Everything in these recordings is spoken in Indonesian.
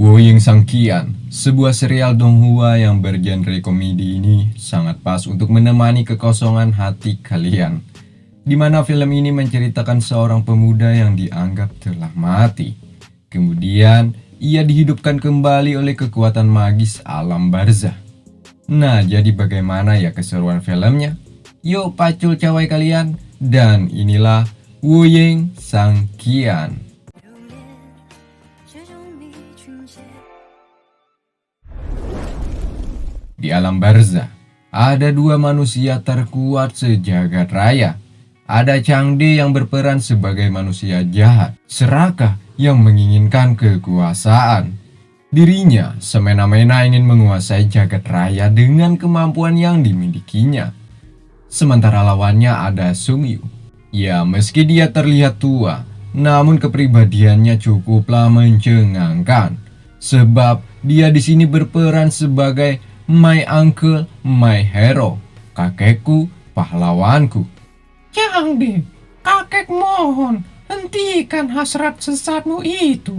Woying Sangkian, sebuah serial Donghua yang bergenre komedi ini sangat pas untuk menemani kekosongan hati kalian. Di mana film ini menceritakan seorang pemuda yang dianggap telah mati. Kemudian, ia dihidupkan kembali oleh kekuatan magis alam barzah. Nah, jadi bagaimana ya keseruan filmnya? Yuk pacul cawai kalian, dan inilah Woying Sangkian. Di alam barzah, ada dua manusia terkuat sejagat raya. Ada Changde yang berperan sebagai manusia jahat, serakah yang menginginkan kekuasaan. Dirinya semena-mena ingin menguasai jagat raya dengan kemampuan yang dimilikinya. Sementara lawannya ada Sungyu. Ya, meski dia terlihat tua, namun kepribadiannya cukuplah mencengangkan. Sebab dia di sini berperan sebagai my uncle, my hero, kakekku, pahlawanku. Changde, kakek mohon, hentikan hasrat sesatmu itu.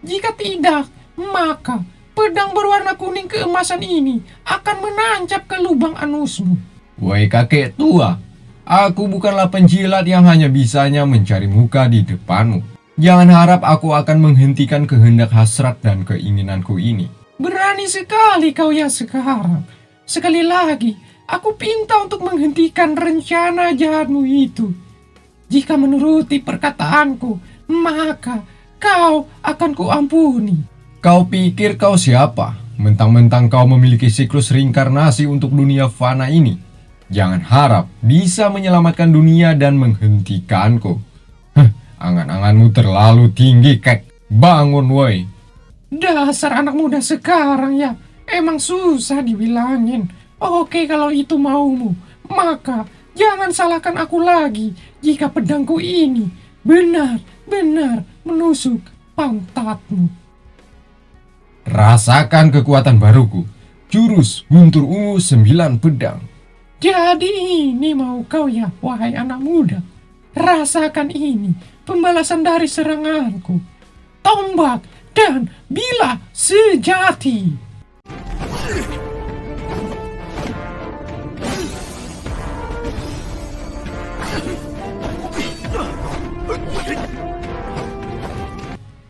Jika tidak, maka pedang berwarna kuning keemasan ini akan menancap ke lubang anusmu. Woi kakek tua, aku bukanlah penjilat yang hanya bisanya mencari muka di depanmu. Jangan harap aku akan menghentikan kehendak hasrat dan keinginanku ini. Berani sekali kau ya sekarang. Sekali lagi, aku pinta untuk menghentikan rencana jahatmu itu. Jika menuruti perkataanku, maka kau akan kuampuni. Kau pikir kau siapa? Mentang-mentang kau memiliki siklus reinkarnasi untuk dunia fana ini. Jangan harap bisa menyelamatkan dunia dan menghentikanku. Angan-anganmu terlalu tinggi, kek. Bangun, woi. Dasar anak muda sekarang ya, emang susah dibilangin. Oke, kalau itu maumu, maka jangan salahkan aku lagi jika pedangku ini benar-benar menusuk pantatmu. Rasakan kekuatan baruku, jurus guntur ungu 9 pedang. Jadi ini mau kau ya, wahai anak muda. Rasakan ini, pembalasan dari seranganku. Tombak dan bilah sejati.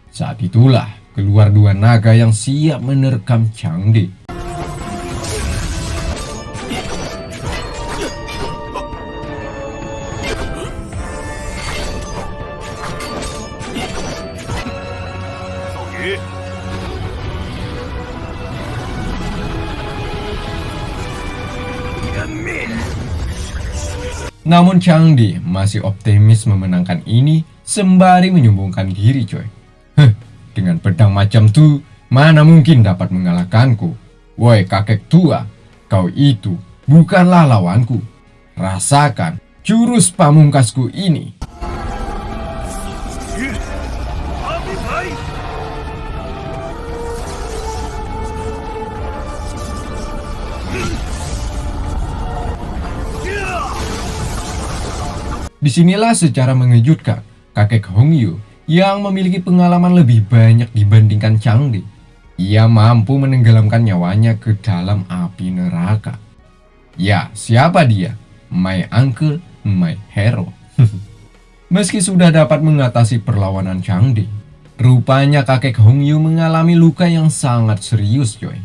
Saat itulah keluar dua naga yang siap menerkam Changde. Namun Changde masih optimis memenangkan ini sembari menyombongkan diri, coy. Dengan pedang macam tu, mana mungkin dapat mengalahkanku. Woi kakek tua, kau itu bukanlah lawanku. Rasakan jurus pamungkasku ini. Disinilah secara mengejutkan, kakek Hongyu yang memiliki pengalaman lebih banyak dibandingkan Changde. Ia mampu menenggelamkan nyawanya ke dalam api neraka. Ya, siapa dia? My uncle, my hero. Meski sudah dapat mengatasi perlawanan Changde, rupanya kakek Hongyu mengalami luka yang sangat serius, coy.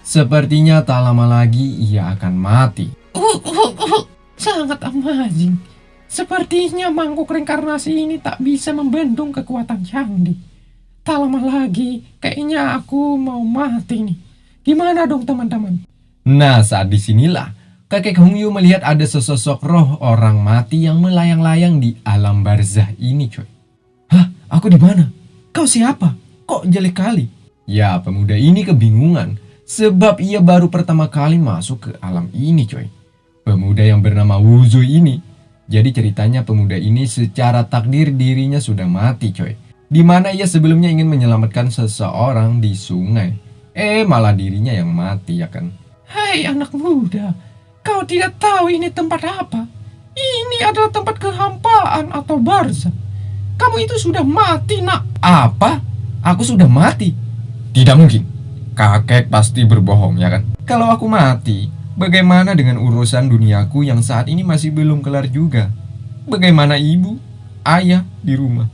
Sepertinya tak lama lagi ia akan mati. Sangat amazing. Sepertinya mangkuk reinkarnasi ini tak bisa membendung kekuatan Changde. Tak lama lagi, kayaknya aku mau mati nih. Gimana dong teman-teman? Nah, saat disinilah kakek Hongyu melihat ada sesosok roh orang mati yang melayang-layang di alam barzah ini, coy. Hah? Aku di mana? Kau siapa? Kok jelek kali? Ya, pemuda ini kebingungan sebab ia baru pertama kali masuk ke alam ini, coy. Pemuda yang bernama Wuzo ini. Jadi ceritanya pemuda ini secara takdir dirinya sudah mati, coy. Dimana ia sebelumnya ingin menyelamatkan seseorang di sungai. Malah dirinya yang mati, ya kan? Hai anak muda, kau tidak tahu ini tempat apa? Ini adalah tempat kehampaan atau barzah. Kamu itu sudah mati, nak. Apa? Aku sudah mati? Tidak mungkin. Kakek pasti berbohong, ya kan? Kalau aku mati, bagaimana dengan urusan duniaku yang saat ini masih belum kelar juga? Bagaimana ibu, ayah di rumah?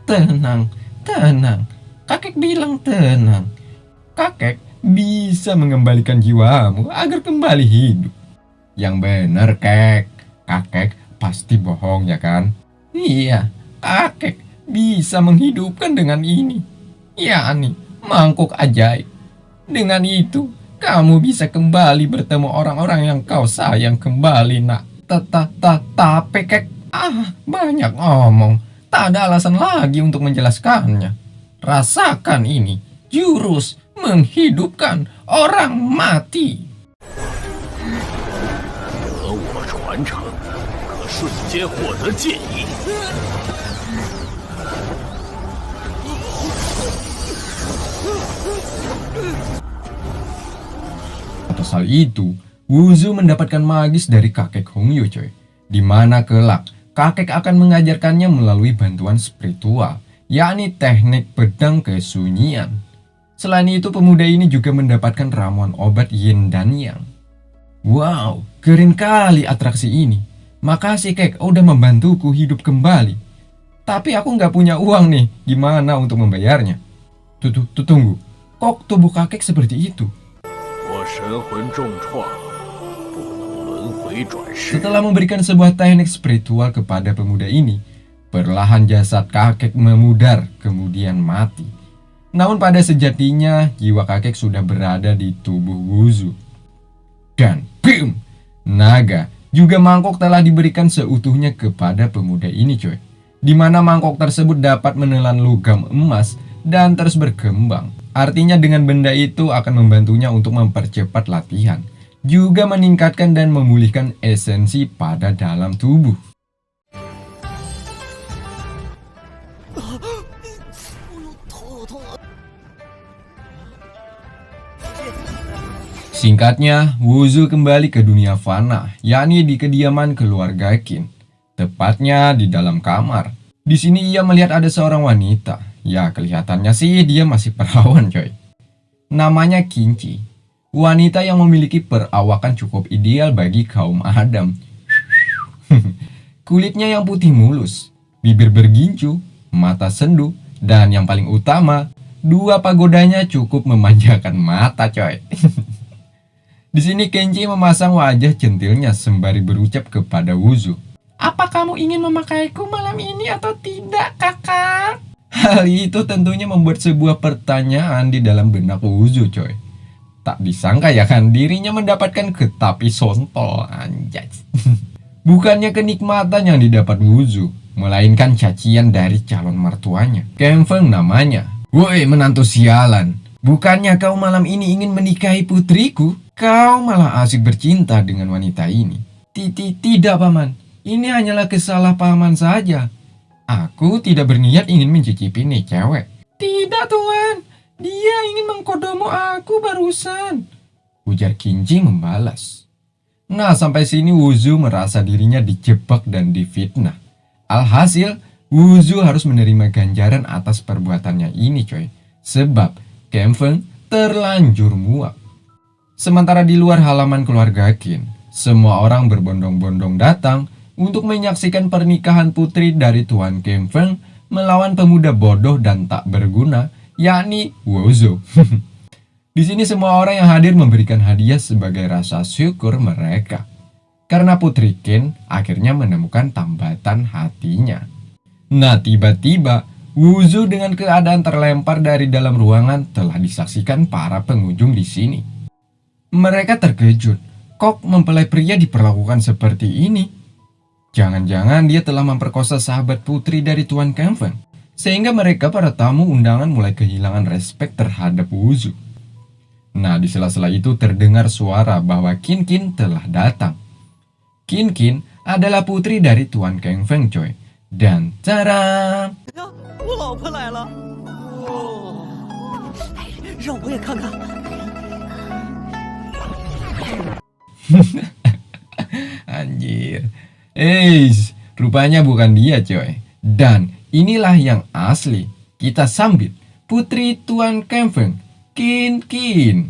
Tenang, tenang. Kakek bilang tenang. Kakek bisa mengembalikan jiwamu agar kembali hidup. Yang benar, kek. Kakek pasti bohong, ya kan? Iya, kakek bisa menghidupkan dengan ini. Yakni mangkuk ajaib. Dengan itu, kamu bisa kembali bertemu orang-orang yang kau sayang kembali, nak. Tapi, kek. Banyak ngomong. Tak ada alasan lagi untuk menjelaskannya. Rasakan ini. Jurus menghidupkan orang mati. 和我传承，可瞬间获得剑意。 Atas hal itu, Wuzu mendapatkan magis dari kakek Hongyu, coy. Di mana kelak, kakek akan mengajarkannya melalui bantuan spiritual, yakni teknik pedang kesunyian. Selain itu, pemuda ini juga mendapatkan ramuan obat yin dan yang. Wow, keren kali atraksi ini. Makasih, kek, udah membantuku hidup kembali. Tapi aku nggak punya uang nih, gimana untuk membayarnya? Tunggu, kok tubuh kakek seperti itu? 我神魂重创，不能轮回转世。 Setelah memberikan sebuah teknik spiritual kepada pemuda ini, perlahan jasad kakek memudar kemudian mati. Namun pada sejatinya, jiwa kakek sudah berada di tubuh Wuzu. Dan BIM! Naga, juga mangkok telah diberikan seutuhnya kepada pemuda ini, coy. Di mana mangkok tersebut dapat menelan logam emas dan terus berkembang. Artinya dengan benda itu akan membantunya untuk mempercepat latihan, juga meningkatkan dan memulihkan esensi pada dalam tubuh. Singkatnya, Wuzu kembali ke dunia fana, yakni di kediaman keluarga Qin. Tepatnya di dalam kamar. Di sini ia melihat ada seorang wanita. Ya, kelihatannya sih dia masih perawan, coy. Namanya Kinci. Wanita yang memiliki perawakan cukup ideal bagi kaum Adam. Kulitnya yang putih mulus, bibir bergincu, mata sendu, dan yang paling utama, dua pagodanya cukup memanjakan mata, coy. Di sini Kenji memasang wajah centilnya sembari berucap kepada Wuzu. Apa kamu ingin memakaiku malam ini atau tidak, kakak? Hal itu tentunya membuat sebuah pertanyaan di dalam benak Wuzu, coy. Tak disangka ya kan dirinya mendapatkan ketapi sontol, anjay. Bukannya kenikmatan yang didapat Wuzu, melainkan cacian dari calon mertuanya. Kemfeng namanya. Woi menantu sialan, bukannya kau malam ini ingin menikahi putriku? Kau malah asik bercinta dengan wanita ini. Tidak, paman. Ini hanyalah kesalahpahaman saja. Aku tidak berniat ingin mencicipi nih cewek. Tidak, Tuan. Dia ingin mengkodomo aku barusan, ujar Kinji membalas. Nah, sampai sini Wuzu merasa dirinya dijebak dan difitnah. Alhasil, Wuzu harus menerima ganjaran atas perbuatannya ini, coy. Sebab Kemfeng terlanjur muak. Sementara di luar halaman keluarga Qin, semua orang berbondong-bondong datang untuk menyaksikan pernikahan putri dari Tuan Kemfeng melawan pemuda bodoh dan tak berguna, yakni Wuzu. Di sini semua orang yang hadir memberikan hadiah sebagai rasa syukur mereka, karena putri Qin akhirnya menemukan tambatan hatinya. Nah, tiba-tiba Wuzu dengan keadaan terlempar dari dalam ruangan telah disaksikan para pengunjung di sini. Mereka terkejut, kok mempelai pria diperlakukan seperti ini? Jangan-jangan dia telah memperkosa sahabat putri dari Tuan Kemfeng, sehingga mereka para tamu undangan mulai kehilangan respek terhadap Wuzu. Nah, di sela-sela itu terdengar suara bahwa Qin telah datang. Qin adalah putri dari Tuan Kemfeng, coy. Dan tada! 我老婆来了！哦，哎，让我也看看。 Anjir. Rupanya bukan dia, coy. Dan inilah yang asli. Kita sambit putri Tuan Kemfeng, Qin Qin.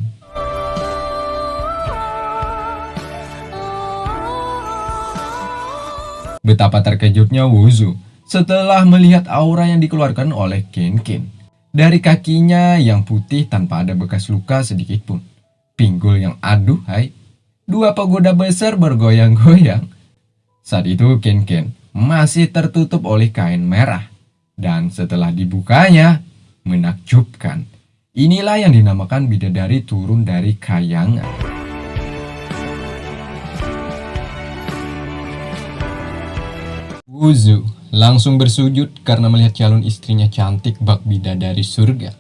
Betapa terkejutnya Wuzu setelah melihat aura yang dikeluarkan oleh Qin Qin. Dari kakinya yang putih tanpa ada bekas luka sedikit pun. Pinggul yang aduhai. Dua pagoda besar bergoyang-goyang. Saat itu Qin Qin masih tertutup oleh kain merah. Dan setelah dibukanya, menakjubkan. Inilah yang dinamakan bidadari turun dari kayangan. Wuzu langsung bersujud karena melihat calon istrinya cantik bak bidadari surga.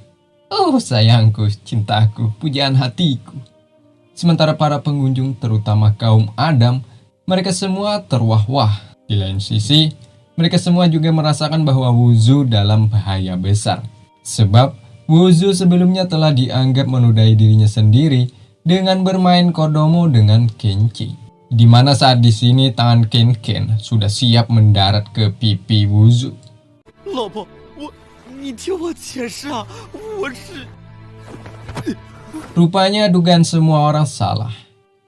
Oh sayangku, cintaku, pujaan hatiku. Sementara para pengunjung terutama kaum Adam, mereka semua terwah-wah. Di lain sisi, mereka semua juga merasakan bahwa Wuzu dalam bahaya besar. Sebab Wuzu sebelumnya telah dianggap menodai dirinya sendiri dengan bermain kodomo dengan Kenji. Di mana saat di sini tangan Qin Qin sudah siap mendarat ke pipi Wuzu. 老婆，你听我解释啊，我是。 Rupanya dugaan semua orang salah.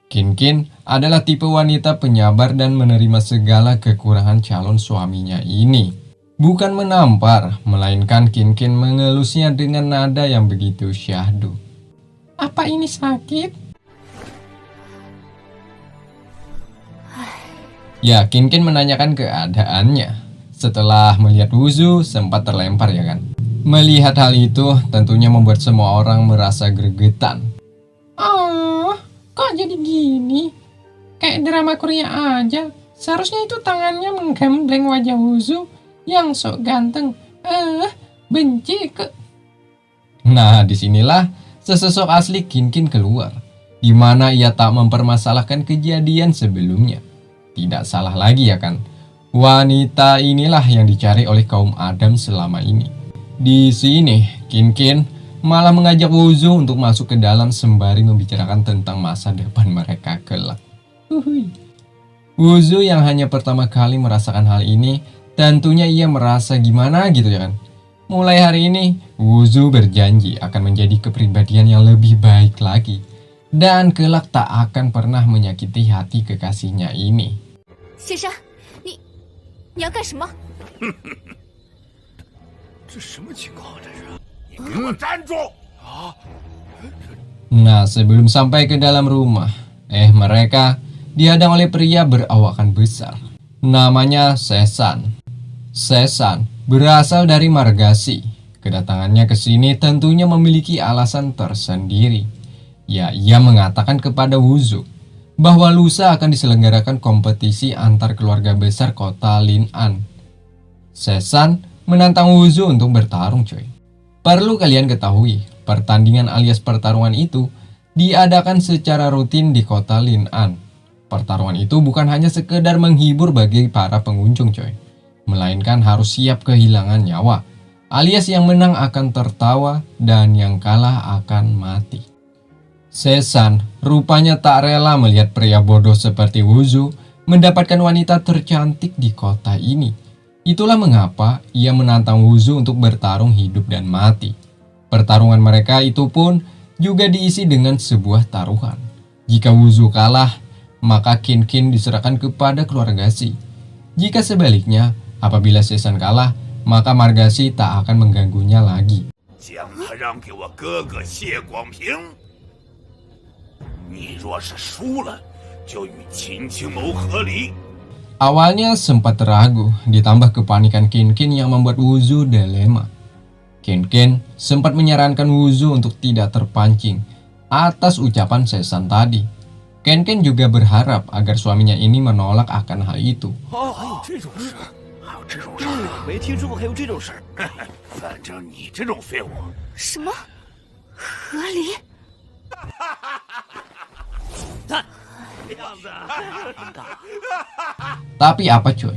Qin Qin adalah tipe wanita penyabar dan menerima segala kekurangan calon suaminya ini. Bukan menampar, melainkan Qin Qin mengelusnya dengan nada yang begitu syahdu. Apa ini sakit? Ya, Qin Qin menanyakan keadaannya. Setelah melihat Wuzu sempat terlempar ya kan. Melihat hal itu tentunya membuat semua orang merasa gregetan. Kok jadi gini? Kayak drama Korea aja. Seharusnya itu tangannya menggembleng wajah Wuzu yang sok ganteng. Benci ke... Nah, disinilah sesosok asli Qin Qin keluar. Di mana ia tak mempermasalahkan kejadian sebelumnya. Tidak salah lagi ya kan? Wanita inilah yang dicari oleh kaum Adam selama ini. Di sini, Qin Qin malah mengajak Wuzu untuk masuk ke dalam sembari membicarakan tentang masa depan mereka kelak. Wuzu yang hanya pertama kali merasakan hal ini, tentunya ia merasa gimana gitu ya kan? Mulai hari ini, Wuzu berjanji akan menjadi kepribadian yang lebih baik lagi. Dan kelak tak akan pernah menyakiti hati kekasihnya ini. 先生，你要干什么？这什么情况？这是？你给我站住！啊！ Nah, sebelum sampai ke dalam rumah, mereka dihadang oleh pria berawakan besar. Namanya Sesan. Sesan berasal dari Margasi. Kedatangannya ke sini tentunya memiliki alasan tersendiri. Ya, ia mengatakan kepada Wuzu bahwa lusa akan diselenggarakan kompetisi antar keluarga besar kota Lin'an. Sesan menantang Wuzu untuk bertarung coy. Perlu kalian ketahui, pertandingan alias pertarungan itu diadakan secara rutin di kota Lin'an. Pertarungan itu bukan hanya sekedar menghibur bagi para pengunjung coy, melainkan harus siap kehilangan nyawa, alias yang menang akan tertawa dan yang kalah akan mati. Sesan rupanya tak rela melihat pria bodoh seperti Wuzu mendapatkan wanita tercantik di kota ini. Itulah mengapa ia menantang Wuzu untuk bertarung hidup dan mati. Pertarungan mereka itu pun juga diisi dengan sebuah taruhan. Jika Wuzu kalah, maka Qin Qin diserahkan kepada keluarga Si. Jika sebaliknya, apabila Sesan kalah, maka Margasi tak akan mengganggunya lagi. 将他让给我哥哥谢广平。你若是输了，就与秦青谋和离。 Awalnya sempat ragu, ditambah kepanikan Qin Qin yang membuat Wuzu dilema. Qin Qin sempat menyarankan Wuzu untuk tidak terpancing atas ucapan Sesan tadi. Qin Qin juga berharap agar suaminya ini menolak akan hal itu. 还有这种事？还有这种事儿？没听说过还有这种事儿。反正你这种废物，什么？和离？ Tapi apa coy?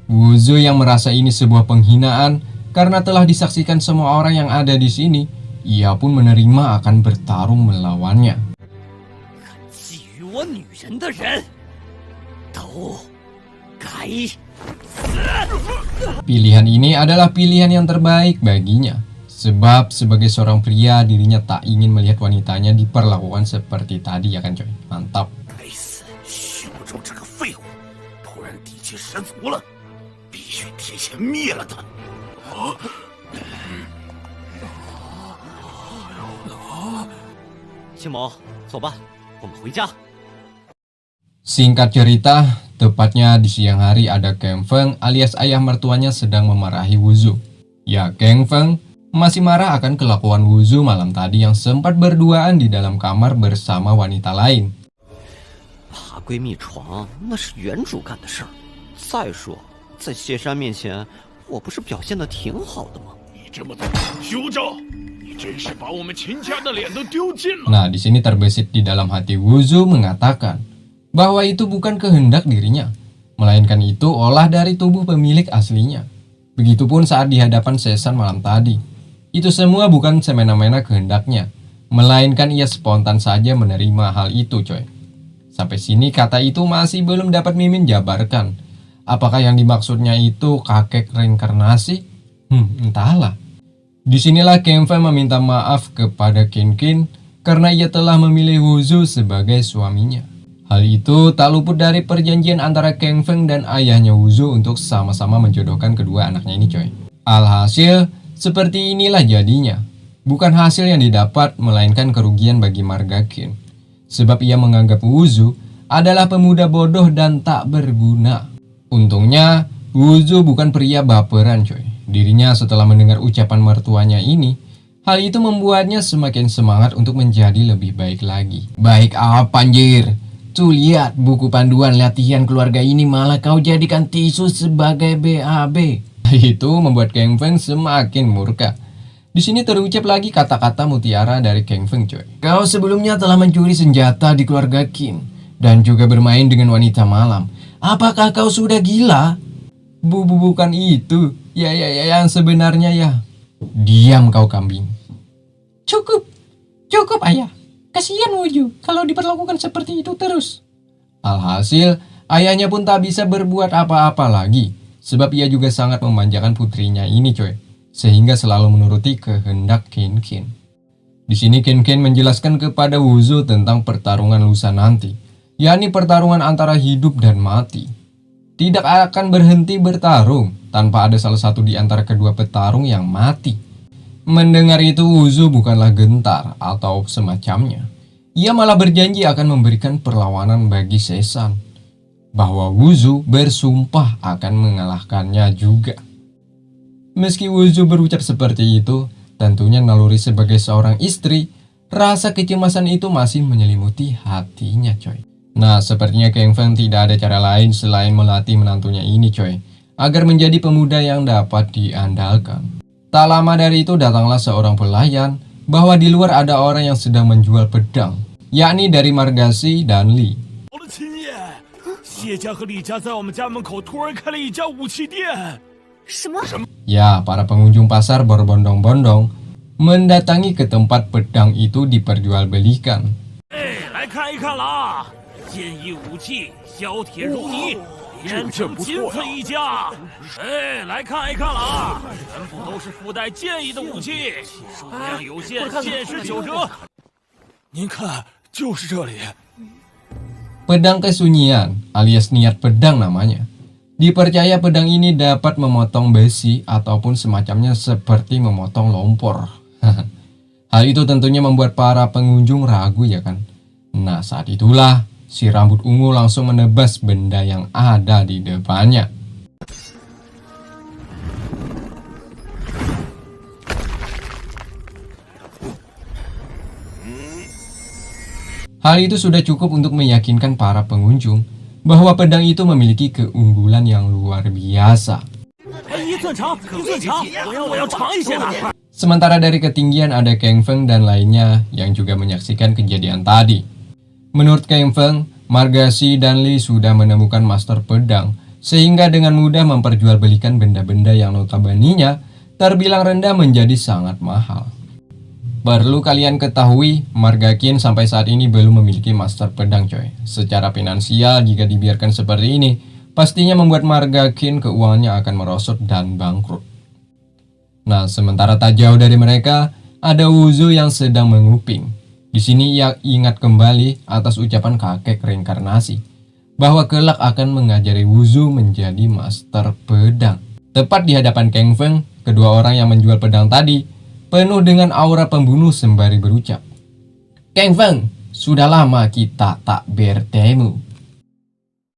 Wuzu yang merasa ini sebuah penghinaan karena telah disaksikan semua orang yang ada di sini, ia pun menerima akan bertarung melawannya. 觊觎我女人的人，都该死！ Pilihan ini adalah pilihan yang terbaik baginya. Sebab sebagai seorang pria dirinya tak ingin melihat wanitanya diperlakukan seperti tadi ya kan coy. Mantap. 该死，徐无中这个废物，突然底气十足了，必须提前灭了他。 青毛，走吧，我们回家。 Singkat cerita, tepatnya di siang hari ada Kang Feng alias ayah mertuanya sedang memarahi Wuzu. Ya, Kang Feng masih marah akan kelakuan Wuzu malam tadi yang sempat berduaan di dalam kamar bersama wanita lain. 爬闺蜜床那是原主干的事儿。再说，在谢山面前，我不是表现得挺好的吗？ 你这么做，徐无中，你真是把我们秦家的脸都丢尽了。 Nah, di sini terbesit di dalam hati Wuzu mengatakan bahwa itu bukan kehendak dirinya, melainkan itu olah dari tubuh pemilik aslinya. Begitupun saat di hadapan Sesan malam tadi. Itu semua bukan semena-mena kehendaknya, melainkan ia spontan saja menerima hal itu, coy. Sampai sini kata itu masih belum dapat Mimin jabarkan. Apakah yang dimaksudnya itu kakek reinkarnasi? Entahlah. Disinilah Kang Feng meminta maaf kepada Qin Qin karena ia telah memilih Wuzu sebagai suaminya. Hal itu tak luput dari perjanjian antara Kang Feng dan ayahnya Wuzu untuk sama-sama menjodohkan kedua anaknya ini, coy. Alhasil, seperti inilah jadinya. Bukan hasil yang didapat, melainkan kerugian bagi marga Qin. Sebab ia menganggap Wuzu adalah pemuda bodoh dan tak berguna. Untungnya, Wuzu bukan pria baperan, coy. Dirinya setelah mendengar ucapan mertuanya ini, hal itu membuatnya semakin semangat untuk menjadi lebih baik lagi. Baik apa anjir? Tuh lihat buku panduan latihan keluarga ini malah kau jadikan tisu sebagai BAB. Itu membuat Kang Feng semakin murka. Di sini terucap lagi kata-kata mutiara dari Kang Feng, coy. Kau sebelumnya telah mencuri senjata di keluarga Qin dan juga bermain dengan wanita malam. Apakah kau sudah gila? Bukan itu. Ya yang sebenarnya ya. Diam kau kambing. Cukup ayah. Kasihan Wuju kalau diperlakukan seperti itu terus. Alhasil, ayahnya pun tak bisa berbuat apa-apa lagi. Sebab ia juga sangat memanjakan putrinya ini, coy. Sehingga selalu menuruti kehendak Qin Qin. Di sini Qin Qin menjelaskan kepada Wuzu tentang pertarungan lusa nanti, yakni pertarungan antara hidup dan mati. Tidak akan berhenti bertarung tanpa ada salah satu di antara kedua petarung yang mati. Mendengar itu Wuzu bukanlah gentar atau semacamnya. Ia malah berjanji akan memberikan perlawanan bagi Sesan. Bahwa Wuzu bersumpah akan mengalahkannya juga. Meski Wuzu berucap seperti itu, tentunya naluri sebagai seorang istri, rasa kecemasan itu masih menyelimuti hatinya, coy. Nah, sepertinya Kang Feng tidak ada cara lain selain melatih menantunya ini, coy, agar menjadi pemuda yang dapat diandalkan. Tak lama dari itu datanglah seorang pelayan bahwa di luar ada orang yang sedang menjual pedang, yakni dari marga Xi dan Li. 我的亲爷，谢家和李家在我们家门口突然开了一家武器店。 什么？ Ya, para pengunjung pasar berbondong-bondong mendatangi ke tempat pedang itu diperjualbelikan. 哎，来看一看了啊！剑艺武器，削铁如泥，连成金子一家。哎，来看一看了啊！全部都是附带剑艺的武器，数量有限，限时9折。您看，就是这里。 Pedang kesunyian alias niat pedang namanya. Dipercaya pedang ini dapat memotong besi ataupun semacamnya seperti memotong lompor. Hal itu tentunya membuat para pengunjung ragu ya kan. Nah saat itulah si rambut ungu langsung menebas benda yang ada di depannya. Hal itu sudah cukup untuk meyakinkan para pengunjung bahwa pedang itu memiliki keunggulan yang luar biasa. Sementara dari ketinggian ada Kang Feng dan lainnya yang juga menyaksikan kejadian tadi. Menurut Kang Feng, marga Xi dan Li sudah menemukan master pedang sehingga dengan mudah memperjualbelikan benda-benda yang notabene-nya terbilang rendah menjadi sangat mahal. Perlu kalian ketahui, marga Qin sampai saat ini belum memiliki master pedang, coy. Secara finansial, jika dibiarkan seperti ini, pastinya membuat marga Qin keuangannya akan merosot dan bangkrut. Nah, sementara tak jauh dari mereka, ada Wuzu yang sedang menguping. Di sini ia ingat kembali atas ucapan kakek reinkarnasi, bahwa kelak akan mengajari Wuzu menjadi master pedang. Tepat di hadapan Kang Feng, kedua orang yang menjual pedang tadi penuh dengan aura pembunuh sembari berucap, "Kang Feng, sudah lama kita tak bertemu."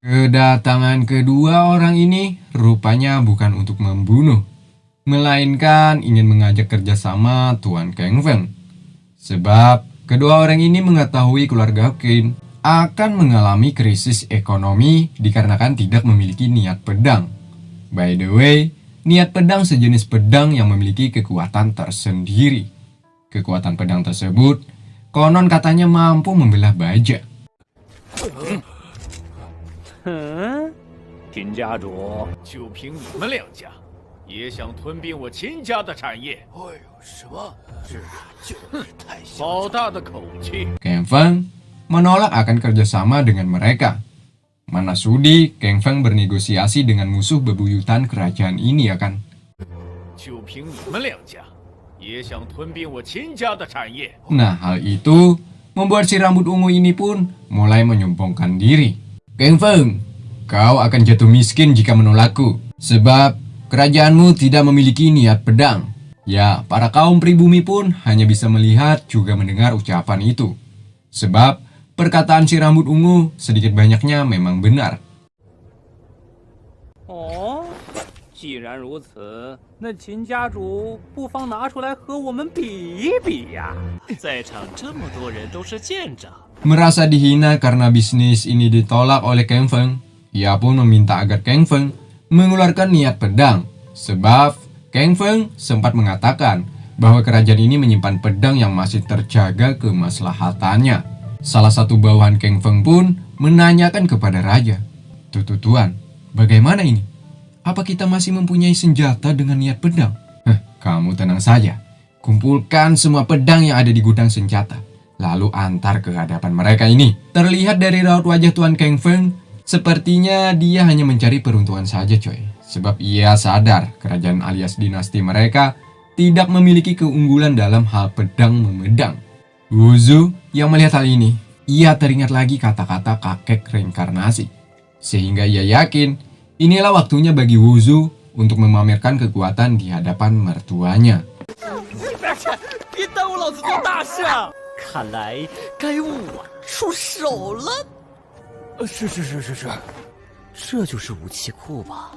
Kedatangan kedua orang ini rupanya bukan untuk membunuh, melainkan ingin mengajak kerjasama Tuan Kang Feng. Sebab kedua orang ini mengetahui keluarga Qin akan mengalami krisis ekonomi dikarenakan tidak memiliki niat pedang. By the way, niat pedang sejenis pedang yang memiliki kekuatan tersendiri. Kekuatan pedang tersebut konon katanya mampu membelah baja. 秦家主，就凭你们两家，也想吞并我秦家的产业？哎呦，什么？这就是太好大的口气！ Kang Feng menolak akan kerjasama dengan mereka. Mana sudi Kang Feng bernegosiasi dengan musuh bebuyutan kerajaan ini ya kan? 就凭你们两家，也想吞并我秦家的产业？ Nah, hal itu membuat si rambut ungu ini pun mulai menyombongkan diri. Kang Feng, kau akan jatuh miskin jika menolakku, sebab kerajaanmu tidak memiliki niat pedang. Ya, para kaum pribumi pun hanya bisa melihat juga mendengar ucapan itu. Sebab perkataan si rambut ungu sedikit banyaknya memang benar. 哦，既然如此，那秦家主不妨拿出来和我们比一比呀！在场这么多人都是舰长， Merasa dihina karena bisnis ini ditolak oleh Kang Feng, ia pun meminta agar Kang Feng mengeluarkan niat pedang. Sebab Kang Feng sempat mengatakan bahwa kerajaan ini menyimpan pedang yang masih terjaga kemaslahatannya. Salah satu bawahan Kang Feng pun menanyakan kepada raja, Tuan, bagaimana ini? Apa kita masih mempunyai senjata dengan niat pedang?" Kamu tenang saja. Kumpulkan semua pedang yang ada di gudang senjata, lalu antar ke hadapan mereka ini. Terlihat dari raut wajah Tuan Kang Feng, sepertinya dia hanya mencari peruntukan saja coy. Sebab ia sadar kerajaan alias dinasti mereka tidak memiliki keunggulan dalam hal pedang memedang. Wuzu yang melihat hal ini, ia teringat lagi kata-kata kakek reinkarnasi. Sehingga ia yakin inilah waktunya bagi Wuzu untuk memamerkan kekuatan di hadapan mertuanya. 别耽误老子做大事啊！看来该我出手了。是，这就是武器库吧？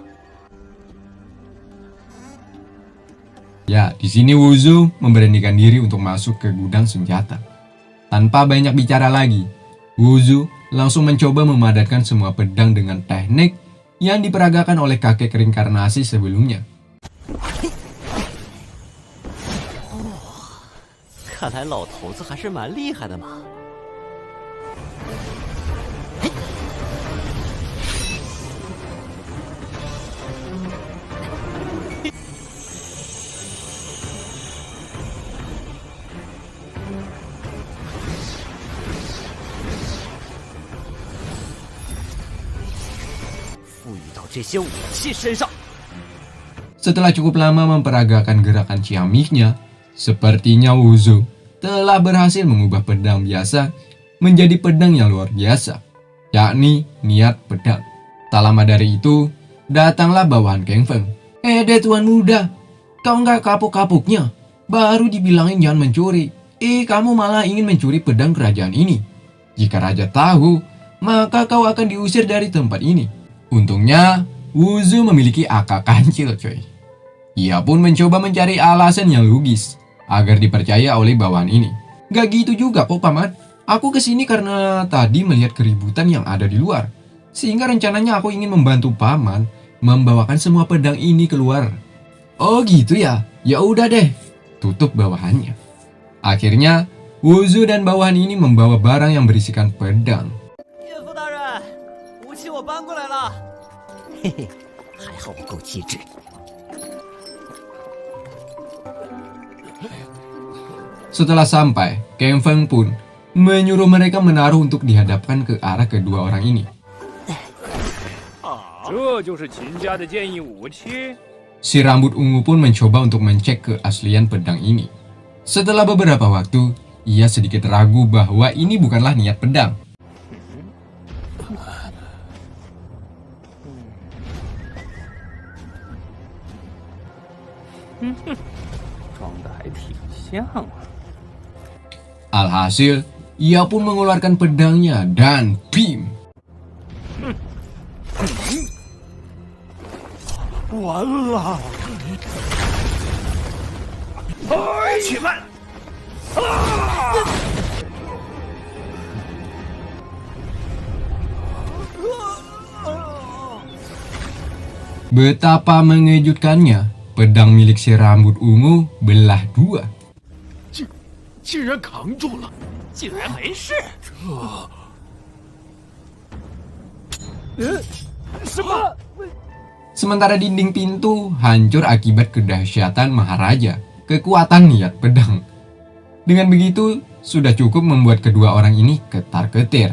Ya, di sini Wuzu memberanikan diri untuk masuk ke gudang senjata. Tanpa banyak bicara lagi, Wuzu langsung mencoba memadatkan semua pedang dengan teknik yang diperagakan oleh kakek reinkarnasi sebelumnya. 看来老头子还是蛮厉害的嘛。 赋予到这些武器身上。 Setelah cukup lama memperagakan gerakan ciamiknya, sepertinya Wuzu telah berhasil mengubah pedang biasa menjadi pedang yang luar biasa, yakni niat pedang. Tak lama dari itu, datanglah bawahan Kang Feng. "Deh tuan muda, kau nggak kapok-kapoknya? Baru dibilangin jangan mencuri. Kamu malah ingin mencuri pedang kerajaan ini. Jika raja tahu, maka kau akan diusir dari tempat ini." Untungnya, Wuzu memiliki akal kancil coy. Ia pun mencoba mencari alasan yang logis agar dipercaya oleh bawahan ini. "Gak gitu juga kok paman. Aku kesini karena tadi melihat keributan yang ada di luar. Sehingga rencananya aku ingin membantu paman membawakan semua pedang ini keluar." "Oh gitu ya? Ya udah deh," tutup bawahannya. Akhirnya, Wuzu dan bawahan ini membawa barang yang berisikan pedang. 岳父大人，武器我搬过来了。嘿嘿，还好我够机智。 Setelah sampai, Kang Feng pun menyuruh mereka menaruh untuk dihadapkan ke arah kedua orang ini. 这就是秦家的剑意武器。Si rambut ungu pun mencoba untuk mencek keaslian pedang ini. Setelah beberapa waktu, ia sedikit ragu bahwa ini bukanlah niat pedang. 装的还挺像啊。 Alhasil, ia pun mengeluarkan pedangnya dan bim. 完了！且慢！ Betapa mengejutkannya, pedang milik si rambut ungu belah dua. 竟然扛住了，竟然没事。什么？ Sementara dinding pintu hancur akibat kedahsyatan Maharaja, kekuatan niat pedang. Dengan begitu, sudah cukup membuat kedua orang ini ketar-ketir.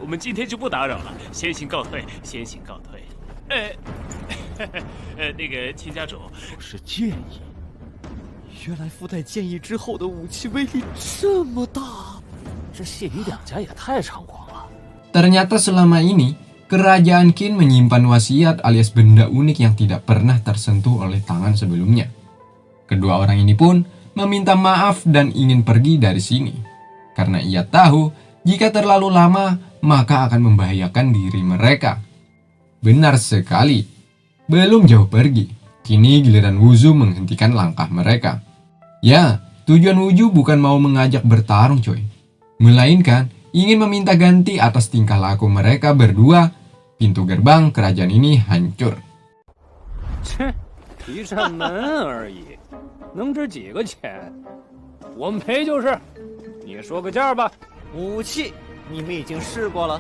我们今天就不打扰了，先行告退，先行告退。那个秦家主，是建议。 原来附带剑意之后的武器威力这么大，这谢李两家也太猖狂了。 Ternyata selama ini, Kerajaan Qin menyimpan wasiat alias benda unik yang tidak pernah tersentuh oleh tangan sebelumnya. Kedua orang ini pun meminta maaf dan ingin pergi dari sini. Karena ia tahu, jika terlalu lama, maka akan membahayakan diri mereka. Benar sekali. Belum jauh pergi, kini giliran Wuzu menghentikan langkah mereka. Ya, tujuan Wuzu bukan mau mengajak bertarung coy. Melainkan, ingin meminta ganti atas tingkah laku mereka berdua. Pintu gerbang kerajaan ini hancur. 切，一扇门而已，能值几个钱？我们赔就是。你说个价吧。武器你们已经试过了，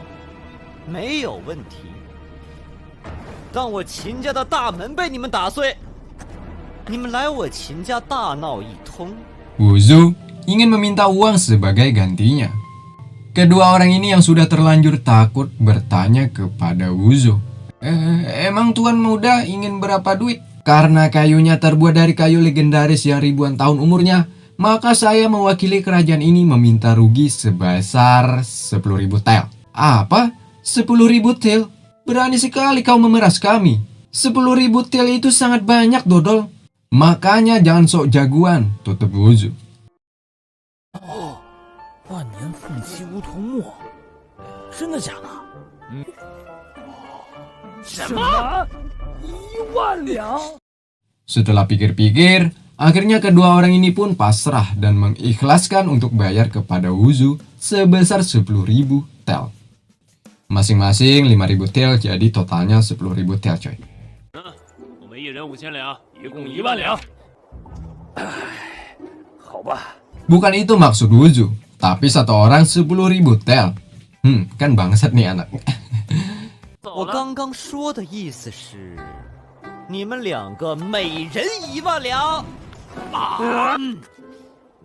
没有问题。当我秦家的大门被你们打碎，你们来我秦家大闹一通。 Wuzu ingin meminta uang sebagai gantinya. Kedua orang ini yang sudah terlanjur takut bertanya kepada Wuzu. Emang tuan muda ingin berapa duit? Karena kayunya terbuat dari kayu legendaris yang ribuan tahun umurnya, maka saya mewakili kerajaan ini meminta rugi sebesar 10.000 tel. Apa? 10.000 tel? Berani sekali kau memeras kami. 10.000 tel itu sangat banyak, dodol. Makanya jangan sok jagoan, tutup Wuzu. 万年凤栖梧桐木，真的假的？什么？1万两？ Setelah pikir-pikir, akhirnya kedua orang ini pun pasrah dan mengikhlaskan untuk bayar kepada Wuzu sebesar 10.000 tel. Masing-masing 5.000 tel, jadi totalnya 10.000 tel coy. 我们一人5000两，一共1万两。好吧。 Bukan itu maksud Wuzu, tapi satu orang 10.000 tel. Kan bangsat nih anak. 我刚刚说的意思是，你们两个每人1万两。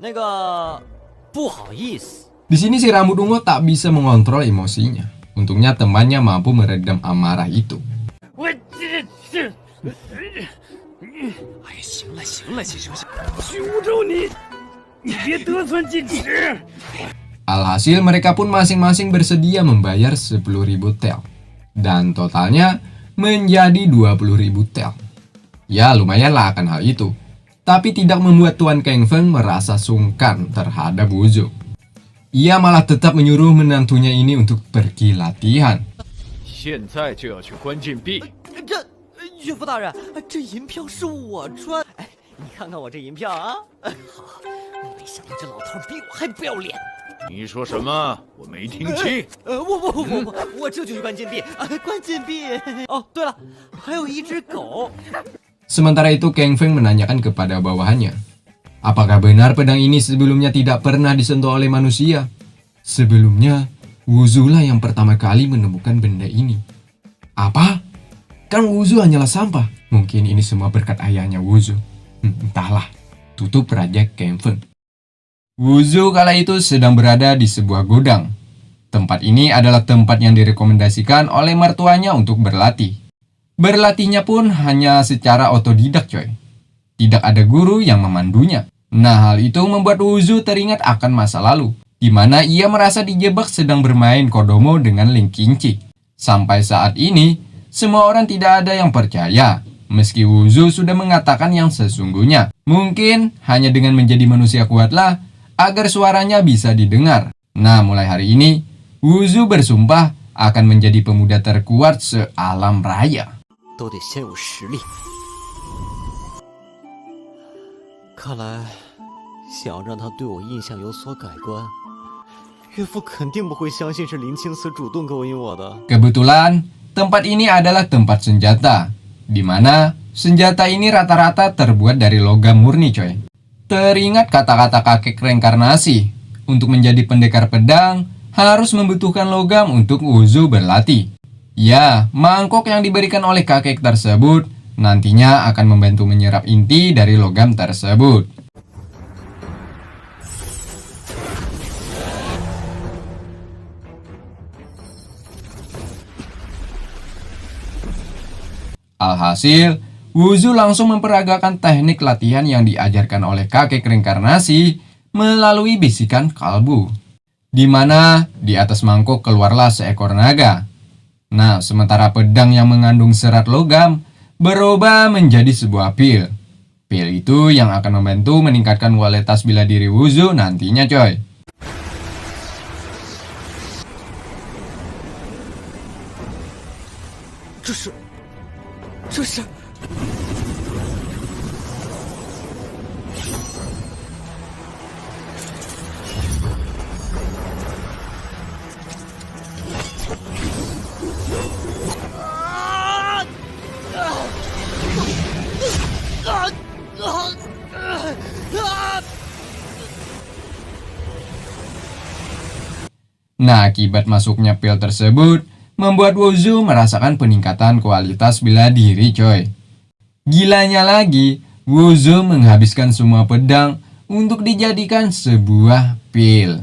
那个，不好意思。 Di sini si rambut ungu tak bisa mengontrol emosinya. Untungnya temannya mampu meredam amarah itu. 我这，哎呀，行了行了，行行行，许无州你别得寸进尺。 Alhasil mereka pun masing-masing bersedia membayar 10.000 tel. Dan totalnya menjadi 20.000 tel. Ya lumayanlah akan hal itu. Tapi tidak membuat Tuan Kang Feng merasa sungkan terhadap Wuzu. Ia malah tetap menyuruh menantunya ini untuk pergi latihan. 现在就要去关禁闭。岳父大人，这银票是我赚。哎，你看看我这银票啊！好，没想到这老头比我还不要脸。 你说什么？我没听清。我这就去关禁闭，关禁闭。哦，对了，还有一只狗。 Sementara itu Kang Feng menanyakan kepada bawahannya, apakah benar pedang ini sebelumnya tidak pernah disentuh oleh manusia? Sebelumnya, Wuzu lah yang pertama kali menemukan benda ini. Apa? Kan Wuzu hanyalah sampah. Mungkin ini semua berkat ayahnya Wuzu. Entahlah, tutup Raja Kang Feng. Wuzu kala itu sedang berada di sebuah gudang. Tempat ini adalah tempat yang direkomendasikan oleh mertuanya untuk berlatih. Berlatihnya pun hanya secara otodidak coy. Tidak ada guru yang memandunya. Nah, hal itu membuat Wuzu teringat akan masa lalu, di mana ia merasa dijebak sedang bermain Kodomo dengan Ling Qingqi. Sampai saat ini, semua orang tidak ada yang percaya, meski Wuzu sudah mengatakan yang sesungguhnya. Mungkin hanya dengan menjadi manusia kuatlah agar suaranya bisa didengar. Nah, mulai hari ini, Wuzu bersumpah akan menjadi pemuda terkuat se-alam raya. 都得先有实力。看来，想让他对我印象有所改观，岳父肯定不会相信是林青瓷主动勾引我的。 Kebetulan, tempat ini adalah tempat senjata, di mana senjata ini rata-rata terbuat dari logam murni coy. Teringat kata-kata kakek reinkarnasi, untuk menjadi pendekar pedang, harus membutuhkan logam untuk Wuzu berlatih. Ya, mangkok yang diberikan oleh kakek tersebut nantinya akan membantu menyerap inti dari logam tersebut. Alhasil, Wuzu langsung memperagakan teknik latihan yang diajarkan oleh kakek reinkarnasi melalui bisikan kalbu, di mana di atas mangkok keluarlah seekor naga. Nah, sementara pedang yang mengandung serat logam berubah menjadi sebuah pil. Pil itu yang akan membantu meningkatkan kualitas bela diri Wuzu nantinya coy. Nah, akibat masuknya pil tersebut, membuat Wuzu merasakan peningkatan kualitas bela diri coy. Gilanya lagi, Wuzu menghabiskan semua pedang untuk dijadikan sebuah pil.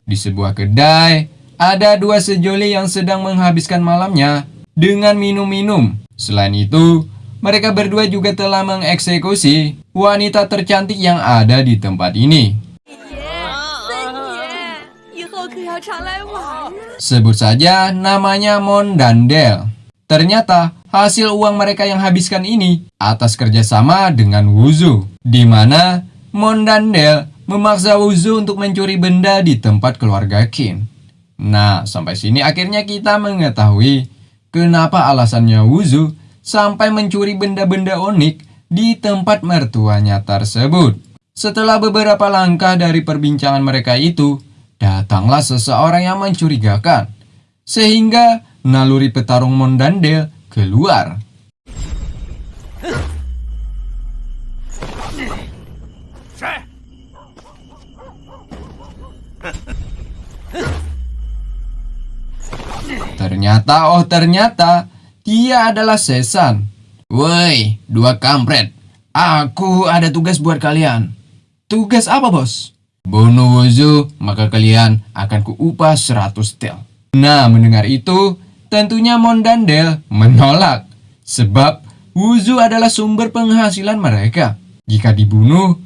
Di sebuah kedai, ada dua sejoli yang sedang menghabiskan malamnya dengan minum-minum. Selain itu, mereka berdua juga telah mengeksekusi wanita tercantik yang ada di tempat ini. Sebut saja namanya Mon dan Del. Ternyata hasil uang mereka yang habiskan ini atas kerjasama dengan Wuzu, di mana Mon dan Del memaksa Wuzu untuk mencuri benda di tempat keluarga Qin. Nah, sampai sini akhirnya kita mengetahui kenapa alasannya Wuzu sampai mencuri benda-benda unik di tempat mertuanya tersebut. Setelah beberapa langkah dari perbincangan mereka itu, datanglah seseorang yang mencurigakan, sehingga naluri petarung Mon dan Del keluar. Ternyata dia adalah Sesan. Woi, dua kampret, aku ada tugas buat kalian. Tugas apa bos? Bunuh Wuzu, maka kalian akan kuupah 100 tel. Nah, mendengar itu, tentunya Mon dan Del menolak. Sebab Wuzu adalah sumber penghasilan mereka. Jika dibunuh,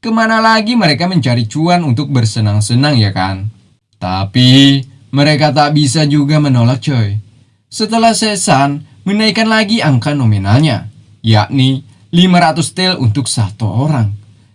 kemana lagi mereka mencari cuan untuk bersenang-senang ya kan? Tapi mereka tak bisa juga menolak coy. Setelah Sesan menaikkan lagi angka nominalnya, yakni 500 tel untuk satu orang.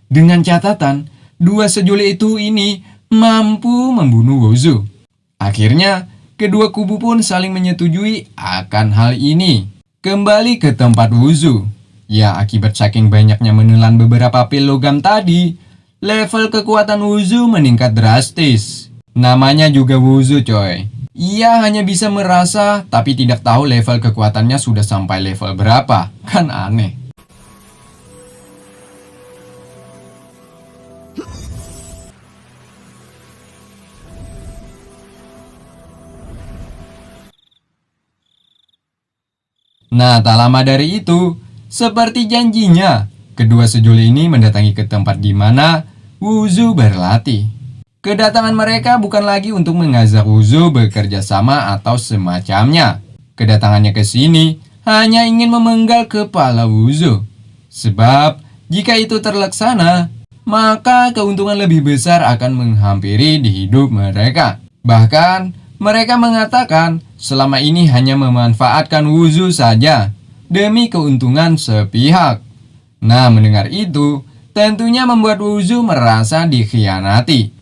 Dengan catatan, dua sejoli itu ini mampu membunuh Wuzu. Akhirnya, kedua kubu pun saling menyetujui akan hal ini. Kembali ke tempat Wuzu. Ya, akibat saking banyaknya menelan beberapa pil logam tadi, level kekuatan Wuzu meningkat drastis. Namanya juga Wuzu coy. Ia hanya bisa merasa, tapi tidak tahu level kekuatannya sudah sampai level berapa. Kan aneh. Nah, tak lama dari itu, seperti janjinya, kedua sejoli ini mendatangi ke tempat di mana Wuzu berlatih. Kedatangan mereka bukan lagi untuk mengajak Wuzu bekerja sama atau semacamnya. Kedatangannya ke sini hanya ingin memenggal kepala Wuzu. Sebab jika itu terlaksana, maka keuntungan lebih besar akan menghampiri di hidup mereka. Bahkan mereka mengatakan selama ini hanya memanfaatkan Wuzu saja demi keuntungan sepihak. Nah, mendengar itu tentunya membuat Wuzu merasa dikhianati.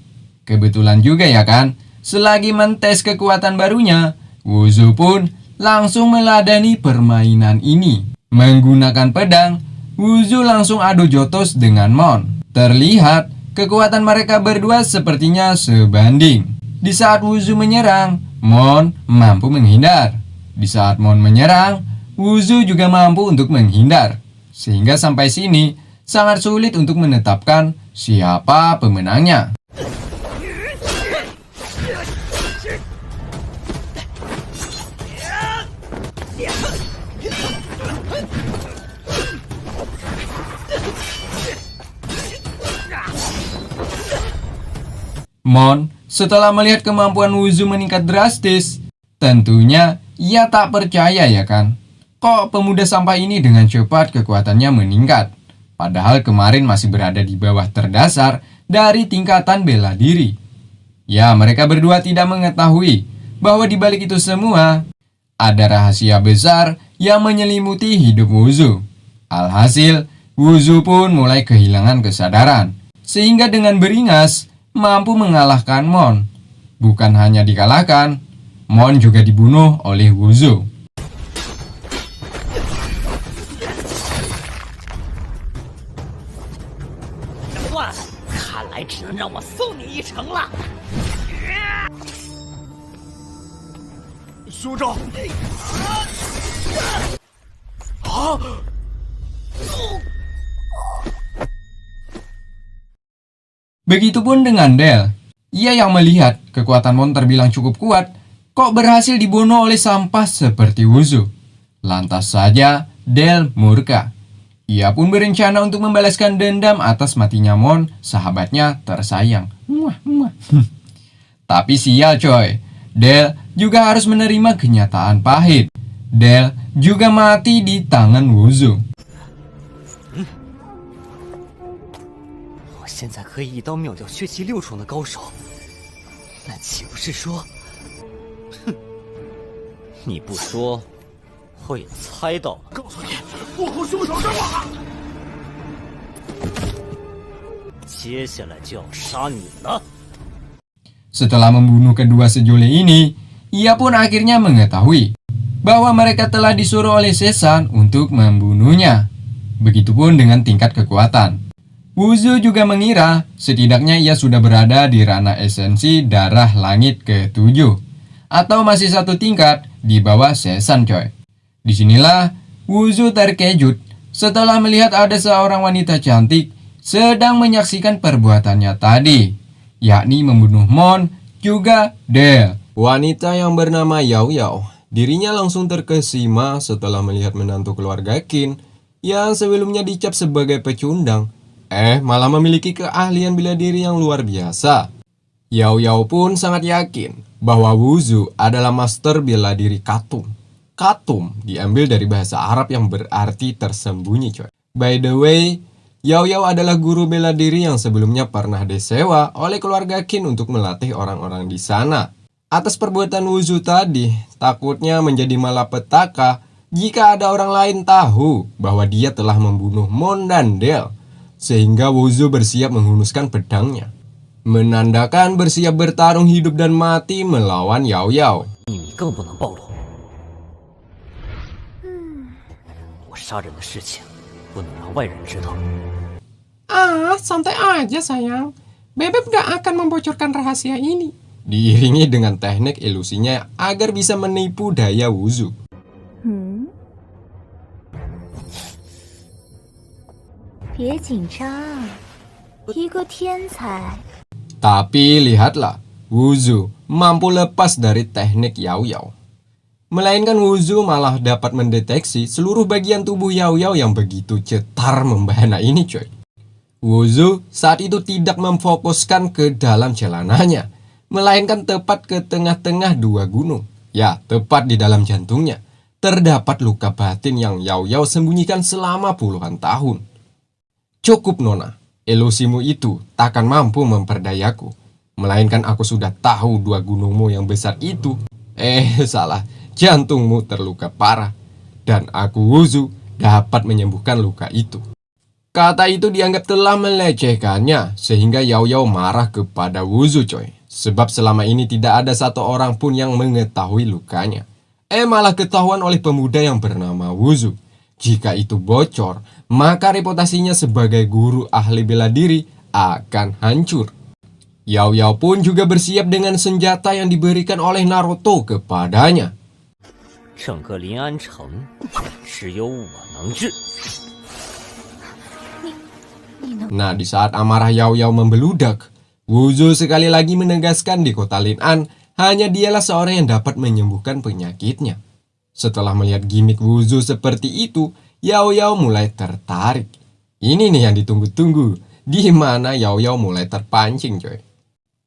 Kebetulan juga ya kan, selagi mentes kekuatan barunya, Wuzu pun langsung meladani permainan ini. Menggunakan pedang, Wuzu langsung adu jotos dengan Mon. Terlihat kekuatan mereka berdua sepertinya sebanding. Di saat Wuzu menyerang, Mon mampu menghindar. Di saat Mon menyerang, Wuzu juga mampu untuk menghindar. Sehingga sampai sini sangat sulit untuk menetapkan siapa pemenangnya. Mon setelah melihat kemampuan Wuzu meningkat drastis, tentunya ia tak percaya ya kan. Kok pemuda sampah ini dengan cepat kekuatannya meningkat, padahal kemarin masih berada di bawah terdasar dari tingkatan bela diri. Ya, mereka berdua tidak mengetahui bahwa di balik itu semua ada rahasia besar yang menyelimuti hidup Wuzu. Alhasil, Wuzu pun mulai kehilangan kesadaran, sehingga dengan beringas mampu mengalahkan Mon. Bukan hanya dikalahkan, Mon juga dibunuh oleh Wuzu. 算了，看来只能让我送你一程了。兄长，Begitupun dengan Del. Ia yang melihat kekuatan Mon terbilang cukup kuat, kok berhasil dibunuh oleh sampah seperti Wuzu. Lantas saja Del murka. Ia pun berencana untuk membalaskan dendam atas matinya Mon, sahabatnya tersayang. Tapi sial coy, Del juga harus menerima kenyataan pahit. Del juga mati di tangan Wuzu. 我现在可以一刀秒掉血气6重的高手，那岂不是说，哼，你不说，我也猜到了。告诉你，幕后凶手是我。接下来就要杀你了。 Setelah membunuh kedua sejoli ini, ia pun akhirnya mengetahui bahwa mereka telah disuruh oleh Sesan untuk membunuhnya. Begitupun dengan tingkat kekuatan. Wuzu juga mengira setidaknya ia sudah berada di ranah esensi darah langit ke-7 atau masih satu tingkat di bawah Sesan coy. Disinilah Wuzu terkejut setelah melihat ada seorang wanita cantik sedang menyaksikan perbuatannya tadi, yakni membunuh Mon juga Del. Wanita yang bernama Yao Yao, dirinya langsung terkesima setelah melihat menantu keluarga Qin yang sebelumnya dicap sebagai pecundang, malah memiliki keahlian bela diri yang luar biasa. Yao Yao pun sangat yakin bahwa Wuzu adalah master bela diri Katum. Katum diambil dari bahasa Arab yang berarti tersembunyi coy. By the way, Yao Yao adalah guru bela diri yang sebelumnya pernah disewa oleh keluarga Qin untuk melatih orang-orang di sana. Atas perbuatan Wuzu tadi, takutnya menjadi malapetaka jika ada orang lain tahu bahwa dia telah membunuh Mon dan Del, sehingga Wuzu bersiap menghunuskan pedangnya, menandakan bersiap bertarung hidup dan mati melawan Yao Yao. 秘密更不能暴露。我杀人的事情不能让外人知道。 santai aja sayang. Bebek gak akan membocorkan rahasia ini. Diiringi dengan teknik ilusinya agar bisa menipu daya Wuzu. Tapi lihatlah, Wuzu mampu lepas dari teknik Yao Yao. Melainkan Wuzu malah dapat mendeteksi seluruh bagian tubuh Yao Yao yang begitu cetar membahana ini coy. Wuzu saat itu tidak memfokuskan ke dalam celananya, melainkan tepat ke tengah-tengah dua gunung. Ya, tepat di dalam jantungnya. Terdapat luka batin yang Yao Yao sembunyikan selama puluhan tahun. Cukup Nona, ilusimu itu takkan mampu memperdayaku. Melainkan aku sudah tahu dua gunungmu yang besar itu. Salah, jantungmu terluka parah. Dan aku Wuzu dapat menyembuhkan luka itu. Kata itu dianggap telah melecehkannya, sehingga Yao Yao marah kepada Wuzu coy. Sebab selama ini tidak ada satu orang pun yang mengetahui lukanya. Malah ketahuan oleh pemuda yang bernama Wuzu. Jika itu bocor, maka reputasinya sebagai guru ahli bela diri akan hancur. Yao Yao pun juga bersiap dengan senjata yang diberikan oleh Naruto kepadanya. 整个临安城只有我能治。 Nah, di saat amarah Yao Yao membeludak, Wuzu sekali lagi menegaskan di kota Lin'an, hanya dialah seorang yang dapat menyembuhkan penyakitnya. Setelah melihat gimik Wuzu seperti itu, Yao Yao mulai tertarik. Ini nih yang ditunggu-tunggu, di mana Yao Yao mulai terpancing coy.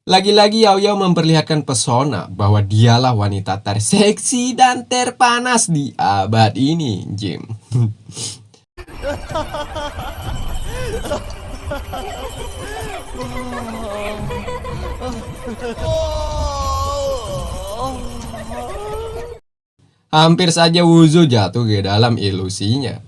Lagi-lagi Yao Yao memperlihatkan pesona bahwa dialah wanita terseksi dan terpanas di abad ini, Jim. Hampir saja Wuzu jatuh ke dalam ilusinya.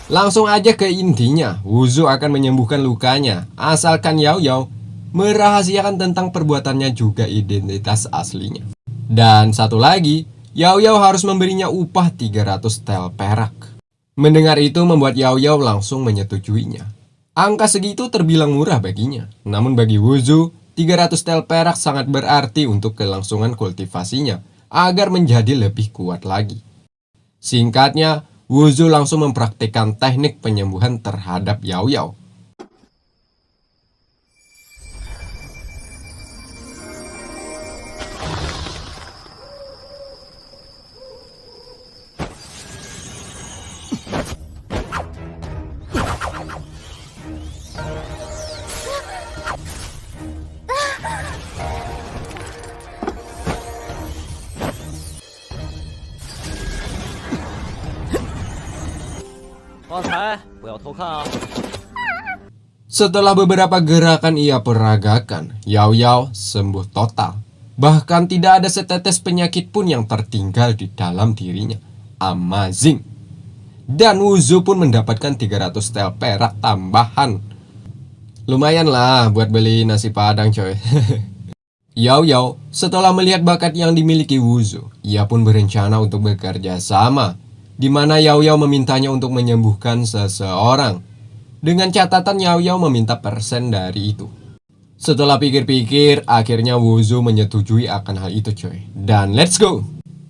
Langsung aja ke intinya, Wuzu akan menyembuhkan lukanya, asalkan Yao Yao merahasiakan tentang perbuatannya juga identitas aslinya. Dan satu lagi, Yao Yao harus memberinya upah 300 tel perak. Mendengar itu membuat Yao Yao langsung menyetujuinya. Angka segitu terbilang murah baginya. Namun bagi Wuzu, 300 tel perak sangat berarti untuk kelangsungan kultivasinya agar menjadi lebih kuat lagi. Singkatnya, Wuzu langsung mempraktikkan teknik penyembuhan terhadap Yao Yao. Setelah beberapa gerakan ia peragakan, Yao Yao sembuh total. Bahkan tidak ada setetes penyakit pun yang tertinggal di dalam dirinya. Amazing. Dan Wuzu pun mendapatkan 300 tel perak tambahan. Lumayan lah buat beli nasi padang coy. Yao Yao setelah melihat bakat yang dimiliki Wuzu, ia pun berencana untuk bekerja sama, di mana Yao Yao memintanya untuk menyembuhkan seseorang. Dengan catatan Yao Yao meminta persen dari itu. Setelah pikir-pikir, akhirnya Wuzu menyetujui akan hal itu coy. Dan let's go!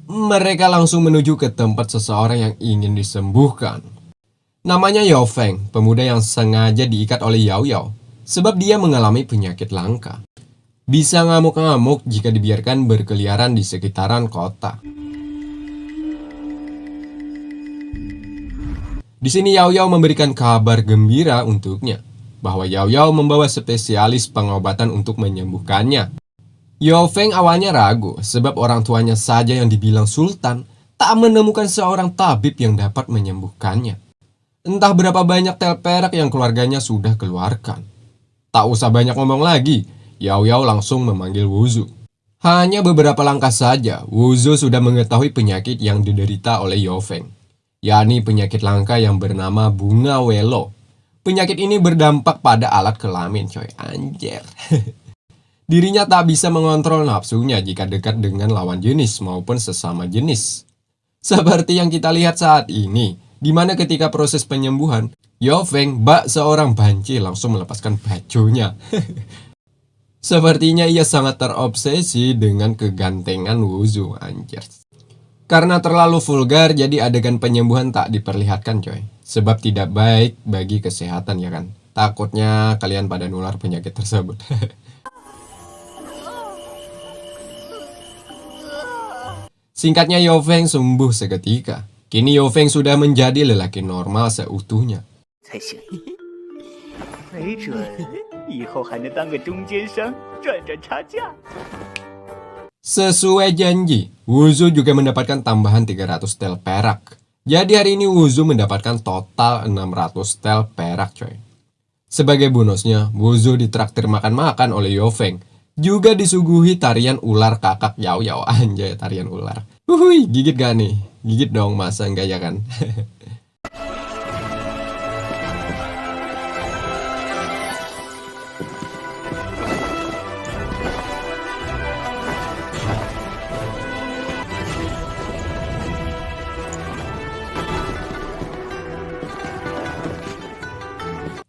Mereka langsung menuju ke tempat seseorang yang ingin disembuhkan. Namanya Yao Feng, pemuda yang sengaja diikat oleh Yao Yao, sebab dia mengalami penyakit langka. Bisa ngamuk-ngamuk jika dibiarkan berkeliaran di sekitaran kota. Di sini Yao Yao memberikan kabar gembira untuknya, bahwa Yao Yao membawa spesialis pengobatan untuk menyembuhkannya. Yao Feng awalnya ragu, sebab orang tuanya saja yang dibilang sultan, tak menemukan seorang tabib yang dapat menyembuhkannya. Entah berapa banyak tel perak yang keluarganya sudah keluarkan. Tak usah banyak ngomong lagi, Yao Yao langsung memanggil Wuzu. Hanya beberapa langkah saja, Wuzu sudah mengetahui penyakit yang diderita oleh Yao Feng, yakni penyakit langka yang bernama bunga welo. Penyakit ini berdampak pada alat kelamin coy, anjir. Dirinya tak bisa mengontrol nafsunya jika dekat dengan lawan jenis maupun sesama jenis. Seperti yang kita lihat saat ini, di mana ketika proses penyembuhan, Yao Feng bak seorang banci langsung melepaskan bajunya. Sepertinya ia sangat terobsesi dengan kegantengan Wuzu, anjir. Karena terlalu vulgar, jadi adegan penyembuhan tak diperlihatkan coy. Sebab tidak baik bagi kesehatan ya kan. Takutnya kalian pada nular penyakit tersebut. Singkatnya Yao Feng sembuh seketika. Kini Yao Feng sudah menjadi lelaki normal seutuhnya. 才行。没准以后还能当个中间商，赚赚差价。 Sesuai janji, Wuzu juga mendapatkan tambahan 300 tel perak. Jadi hari ini Wuzu mendapatkan total 600 tel perak coy. Sebagai bonusnya, Wuzu ditraktir makan-makan oleh Yofeng. Juga disuguhi tarian ular kakak Yao Yao. Anjay, tarian ular. Wuhui, gigit gak nih? Gigit dong, masa enggak ya kan?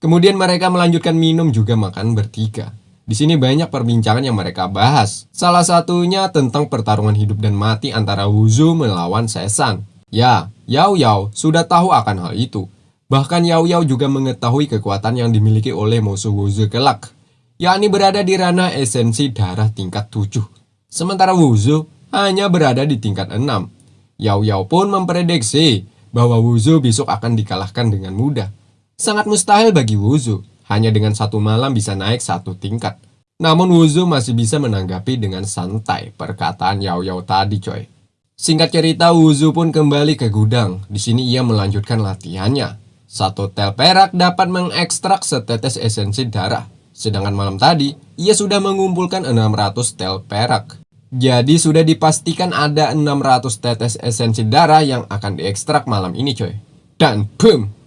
Kemudian mereka melanjutkan minum juga makan bertiga. Di sini banyak perbincangan yang mereka bahas. Salah satunya tentang pertarungan hidup dan mati antara Wuzu melawan Sesan. Ya, Yao Yao sudah tahu akan hal itu. Bahkan Yao Yao juga mengetahui kekuatan yang dimiliki oleh musuh Wuzu kelak, yakni berada di ranah esensi darah tingkat 7. Sementara Wuzu hanya berada di tingkat 6. Yao Yao pun memprediksi bahwa Wuzu besok akan dikalahkan dengan mudah. Sangat mustahil bagi Wuzu, hanya dengan satu malam bisa naik satu tingkat. Namun Wuzu masih bisa menanggapi dengan santai perkataan Yao Yao tadi coy. Singkat cerita, Wuzu pun kembali ke gudang. Di sini ia melanjutkan latihannya. Satu tel perak dapat mengekstrak setetes esensi darah. Sedangkan malam tadi, ia sudah mengumpulkan 600 tel perak. Jadi sudah dipastikan ada 600 tetes esensi darah yang akan diekstrak malam ini coy. Dan boom!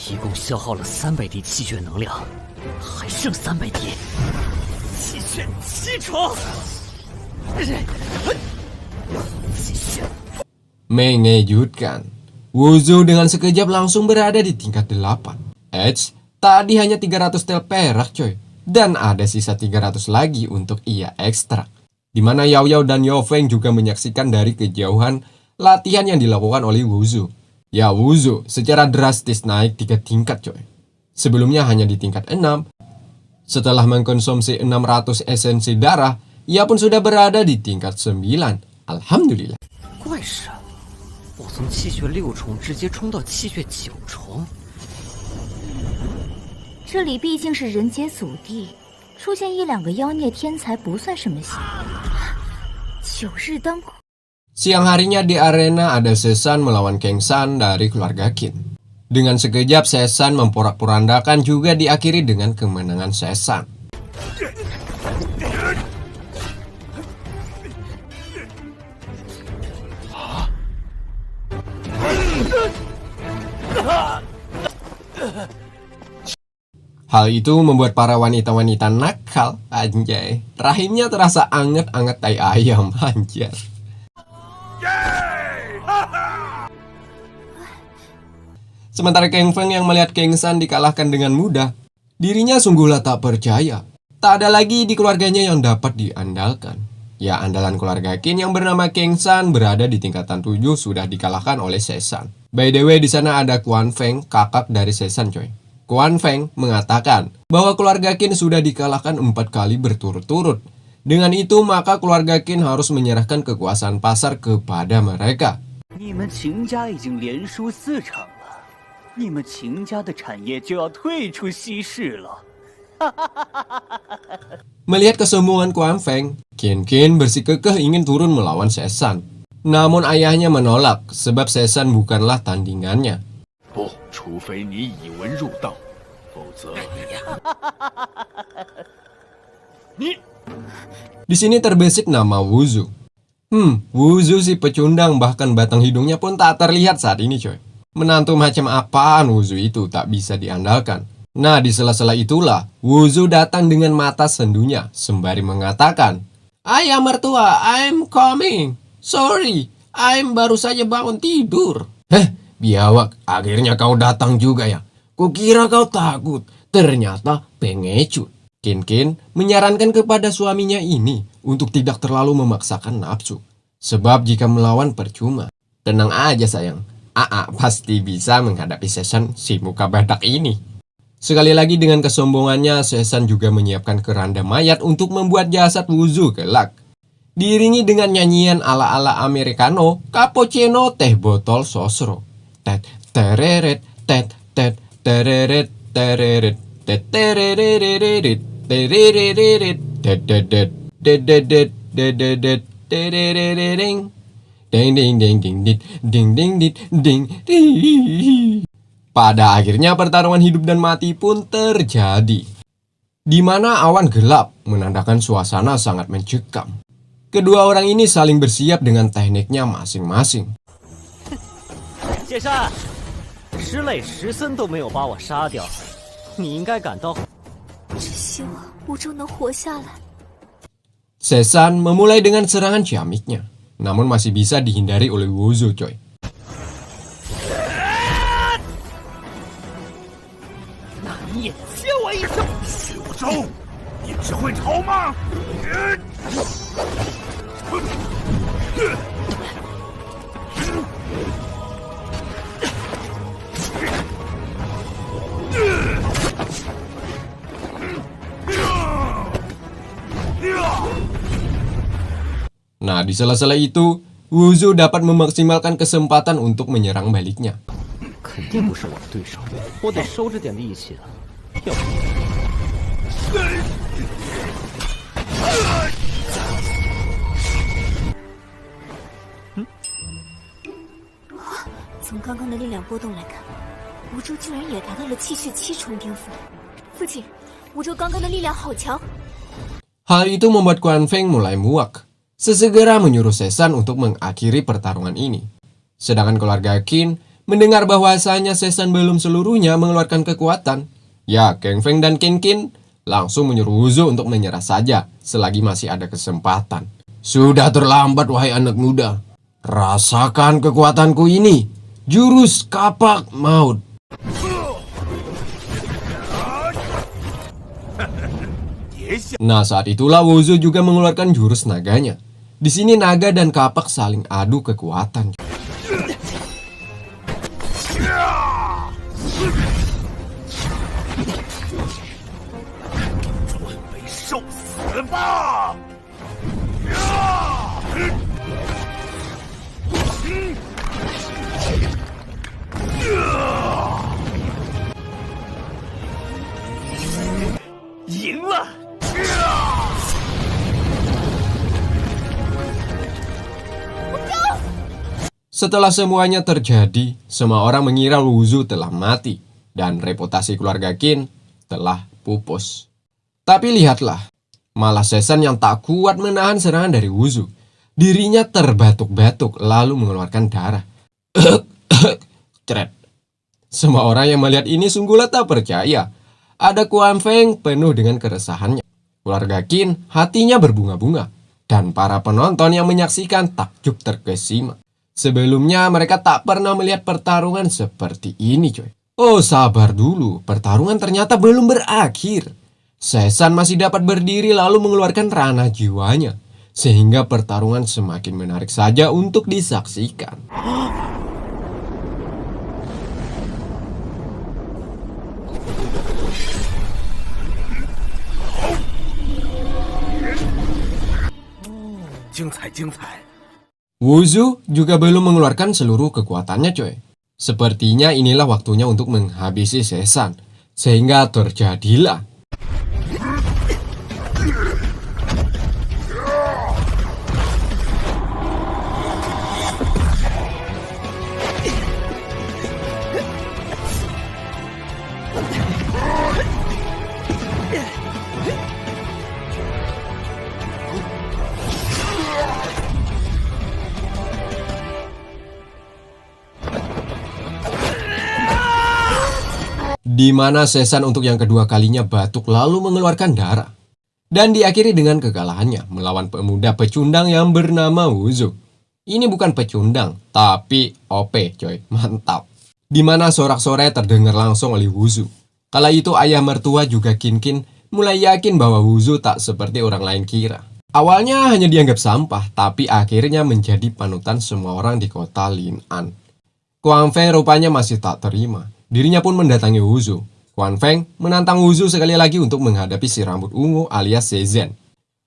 一共消耗了300滴气血能量，还剩300滴。气血7重，气血。 Mengejutkan, Wuzu dengan sekejap langsung berada di tingkat 8. Tadi hanya 300 tel perak coy. Dan ada sisa 300 lagi untuk ia ekstrak. Di mana Yao Yao dan Yofeng juga menyaksikan dari kejauhan latihan yang dilakukan oleh Wuzu. Ya, Wuzu secara drastis naik 3 tingkat coy. Sebelumnya hanya di tingkat 6. Setelah mengkonsumsi 600 esensi darah, ia pun sudah berada di tingkat 9. Alhamdulillah. 怪事，我从气血6重直接冲到气血9重。这里毕竟是人杰祖地，出现1-2个妖孽天才不算什么新闻。9日当空。 Siang harinya di arena ada Sesan melawan Kang San dari keluarga Qin. Dengan sekejap Sesan memporak-porandakan juga diakhiri dengan kemenangan Sesan. Hal itu membuat para wanita-wanita nakal, anjay. Rahimnya terasa anget-anget tai ayam, anjay. Sementara Kang Feng yang melihat Kang San dikalahkan dengan mudah, dirinya sungguhlah tak percaya. Tak ada lagi di keluarganya yang dapat diandalkan. Ya, andalan keluarga Qin yang bernama Kang San berada di tingkatan 7 sudah dikalahkan oleh Sesan. By the way, di sana ada Quan Feng, kakak dari Sesan coy. Quan Feng mengatakan bahwa keluarga Qin sudah dikalahkan 4 kali berturut-turut. Dengan itu, maka keluarga Qin harus menyerahkan kekuasaan pasar kepada mereka. 你们秦家已经连输4场了，你们秦家的产业就要退出西市了。Melihat kesombongan Quan Feng, Qin bersikukuh ingin turun melawan Sesan. Namun ayahnya menolak sebab Sesan bukanlah tandingannya. 不，除非你以文入道，否则你。 Di sini terbesit nama Wuzu. Wuzu si pecundang, bahkan batang hidungnya pun tak terlihat saat ini coy. Menantu macam apaan Wuzu itu, tak bisa diandalkan. Nah, di sela-sela itulah Wuzu datang dengan mata sendunya sembari mengatakan, "Ayah mertua, I'm coming. Sorry, I'm baru saja bangun tidur." Biawak, akhirnya kau datang juga ya. Kukira kau takut, ternyata pengecut. Qin menyarankan kepada suaminya ini untuk tidak terlalu memaksakan nafsu. Sebab jika melawan percuma. Tenang aja sayang, Aa pasti bisa menghadapi Sesan si muka badak ini. Sekali lagi dengan kesombongannya, Sesan juga menyiapkan keranda mayat untuk membuat jasad Wuzu kelak. Diiringi dengan nyanyian ala-ala Americano, cappuccino, teh botol sosro. Tet tereret, tet tet tereret, tereret, tet tereret, tereret, dededet, dededet, dededet, tererering. Ding ding ding ding ding ding ding ding ding. Pada akhirnya pertarungan hidup dan mati pun terjadi, di mana awan gelap menandakan suasana sangat mencekam. Kedua orang ini saling bersiap dengan tekniknya masing-masing. 谢山，石磊、石森都没有把我杀掉，你应该感到。只希望吴周能活下来。 Sesan memulai dengan serangan ciamiknya, namun masih bisa dihindari oleh Wuzu, coy. 你也接我一手！许无周，你只会逃吗？Nah, di sela-sela itu, Wuzu dapat memaksimalkan kesempatan untuk menyerang baliknya. 肯定不是我的对手，我得收着点力气了。要不，从刚刚的力量波动来看，吴周居然也达到了气血7重巅峰。父亲，吴周刚刚的力量好强。 Hal itu membuat Quan Feng mulai muak. Sesegera menyuruh Sesan untuk mengakhiri pertarungan ini. Sedangkan keluarga Qin mendengar bahwasanya Sesan belum seluruhnya mengeluarkan kekuatan. Ya, Kang Feng dan Qin Qin langsung menyuruh Wuzu untuk menyerah saja selagi masih ada kesempatan. Sudah terlambat, wahai anak muda. Rasakan kekuatanku ini. Jurus kapak maut. Nah, saat itulah Wuzu juga mengeluarkan jurus naganya. Di sini naga dan kapak saling adu kekuatan. 受死吧！ 赢了！ Setelah semuanya terjadi, semua orang mengira Wuzu telah mati dan reputasi keluarga Qin telah pupus. Tapi lihatlah, malah Sesan yang tak kuat menahan serangan dari Wuzu. Dirinya terbatuk-batuk lalu mengeluarkan darah. Cret. Semua orang yang melihat ini sungguhlah tak percaya. Ada Quan Feng penuh dengan keresahannya. Keluarga Qin hatinya berbunga-bunga. Dan para penonton yang menyaksikan takjub terkesima. Sebelumnya mereka tak pernah melihat pertarungan seperti ini, coy. Oh, sabar dulu, pertarungan ternyata belum berakhir. Sesan masih dapat berdiri lalu mengeluarkan ranah jiwanya, sehingga pertarungan semakin menarik saja untuk disaksikan. Wuzu juga belum mengeluarkan seluruh kekuatannya, coy. Sepertinya inilah waktunya untuk menghabisi Sesan, sehingga terjadilah di mana Sesan untuk yang kedua kalinya batuk lalu mengeluarkan darah. Dan diakhiri dengan kekalahannya melawan pemuda pecundang yang bernama Wuzu. Ini bukan pecundang, tapi OP, coy. Mantap. Di mana sorak-sorai terdengar langsung oleh Wuzu. Kala itu ayah mertua juga Qin Qin mulai yakin bahwa Wuzu tak seperti orang lain kira. Awalnya hanya dianggap sampah, tapi akhirnya menjadi panutan semua orang di kota Lin An. Quan Feng rupanya masih tak terima. Dirinya pun mendatangi Wuzu. Kuan Feng menantang Wuzu sekali lagi untuk menghadapi si rambut ungu alias Shenzhen.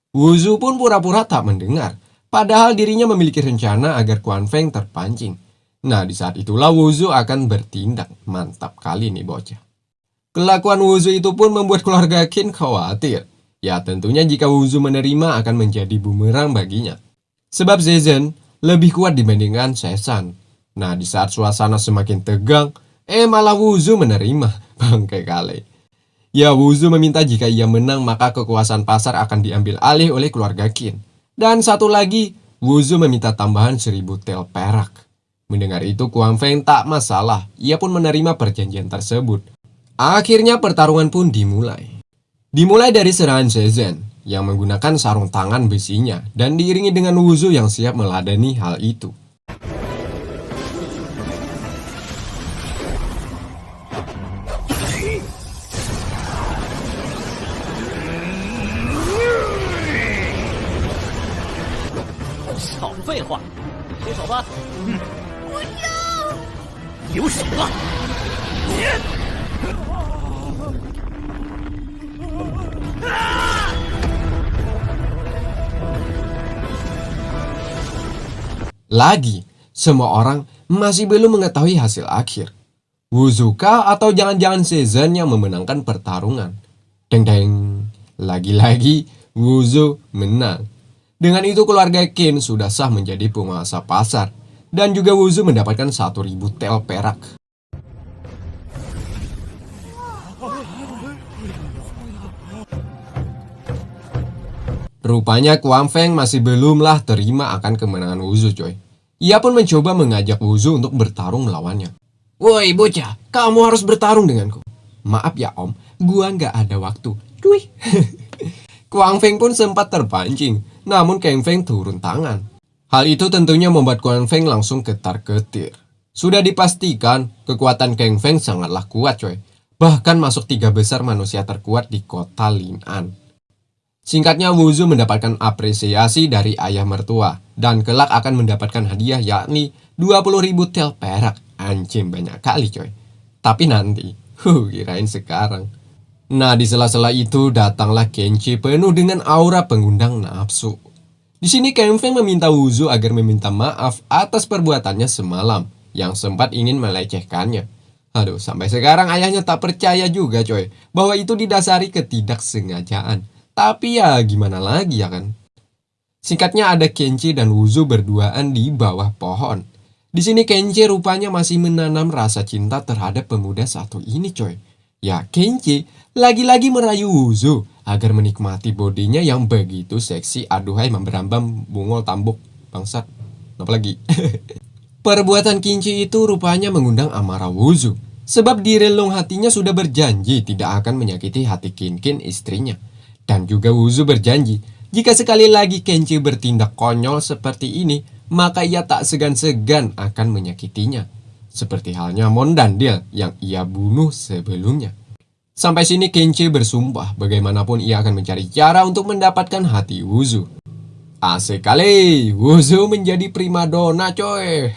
Wuzu pun pura-pura tak mendengar, padahal dirinya memiliki rencana agar Kuan Feng terpancing. Nah, di saat itulah Wuzu akan bertindak. Mantap kali nih bocah. Kelakuan Wuzu itu pun membuat keluarga Qin khawatir. Ya tentunya jika Wuzu menerima akan menjadi bumerang baginya. Sebab Shenzhen lebih kuat dibandingkan Sesan. Nah, di saat suasana semakin tegang, malah Wuzu menerima. Bangke kali. Ya, Wuzu meminta jika ia menang maka kekuasaan pasar akan diambil alih oleh keluarga Qin. Dan satu lagi, Wuzu meminta tambahan 1000 tel perak. Mendengar itu, Kuan Feng tak masalah. Ia pun menerima perjanjian tersebut. Akhirnya pertarungan pun dimulai. Dimulai dari serangan Shenzhen yang menggunakan sarung tangan besinya dan diiringi dengan Wuzu yang siap meladeni hal itu. Lagi, semua orang masih belum mengetahui hasil akhir. Wuzu kah atau jangan-jangan Shenzhen yang memenangkan pertarungan? Deng-deng, lagi-lagi Wuzu menang. Dengan itu keluarga Qin sudah sah menjadi penguasa pasar. Dan juga Wuzu mendapatkan 1000 tel perak. Rupanya Kuan Feng masih belumlah terima akan kemenangan Wuzu coy. Ia pun mencoba mengajak Wuzu untuk bertarung melawannya. Woi bocah, kamu harus bertarung denganku. Maaf ya om, gua nggak ada waktu. Cuy. Kuan Feng pun sempat terpancing, namun Kang Feng turun tangan. Hal itu tentunya membuat Kuan Feng langsung ketar-ketir. Sudah dipastikan kekuatan Kang Feng sangatlah kuat coy. Bahkan masuk 3 besar manusia terkuat di kota Lin'an. Singkatnya Wuzu mendapatkan apresiasi dari ayah mertua. Dan kelak akan mendapatkan hadiah yakni 20.000 tel perak. Anjing banyak kali coy. Tapi nanti, kirain sekarang. Nah di sela-sela itu datanglah Kenji penuh dengan aura pengundang nafsu. Di sini Kang Feng meminta Wuzu agar meminta maaf atas perbuatannya semalam yang sempat ingin melecehkannya. Aduh, sampai sekarang ayahnya tak percaya juga coy, bahwa itu didasari ketidaksengajaan. Tapi ya gimana lagi ya kan? Singkatnya ada Kenji dan Wuzu berduaan di bawah pohon. Di sini Kenji rupanya masih menanam rasa cinta terhadap pemuda satu ini coy. Ya Kenji lagi-lagi merayu Wuzu agar menikmati bodinya yang begitu seksi. Aduhai memberambam bungol tambuk bangsat. Apa lagi? Perbuatan Kenji itu rupanya mengundang amarah Wuzu. Sebab di relung hatinya sudah berjanji tidak akan menyakiti hati Qin istrinya. Dan juga Wuzu berjanji jika sekali lagi Kenji bertindak konyol seperti ini, maka ia tak segan-segan akan menyakitinya. Seperti halnya Mondandil yang ia bunuh sebelumnya. Sampai sini Kenji bersumpah bagaimanapun ia akan mencari cara untuk mendapatkan hati Wuzu. Asik kali, Wuzu menjadi primadona coy.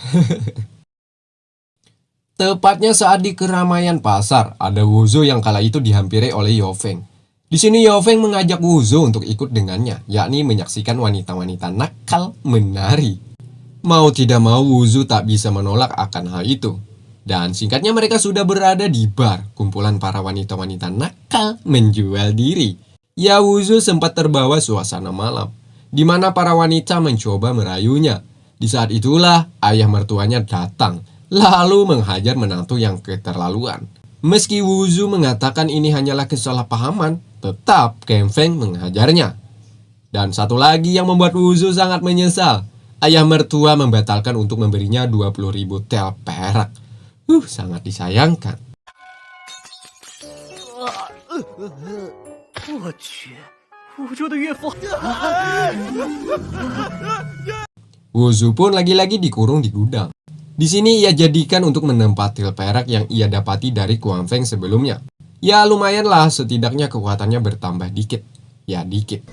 Tepatnya saat di keramaian pasar, ada Wuzu yang kala itu dihampiri oleh Yofeng. Di sini Yofeng mengajak Wuzu untuk ikut dengannya, yakni menyaksikan wanita-wanita nakal menari. Mau tidak mau Wuzu tak bisa menolak akan hal itu. Dan singkatnya mereka sudah berada di bar, kumpulan para wanita-wanita nakal menjual diri. Ya Wuzu sempat terbawa suasana malam, di mana para wanita mencoba merayunya. Di saat itulah ayah mertuanya datang, lalu menghajar menantu yang keterlaluan. Meski Wuzu mengatakan ini hanyalah kesalahpahaman, tetap Kang Feng menghajarnya. Dan satu lagi yang membuat Wuzu sangat menyesal, ayah mertua membatalkan untuk memberinya 20.000 tel perak. Sangat disayangkan. Wuzu pun lagi-lagi dikurung di gudang. Di sini ia jadikan untuk menempati tel perak yang ia dapati dari Kuan Feng sebelumnya. Ya lumayanlah, setidaknya kekuatannya bertambah dikit. Ya dikit.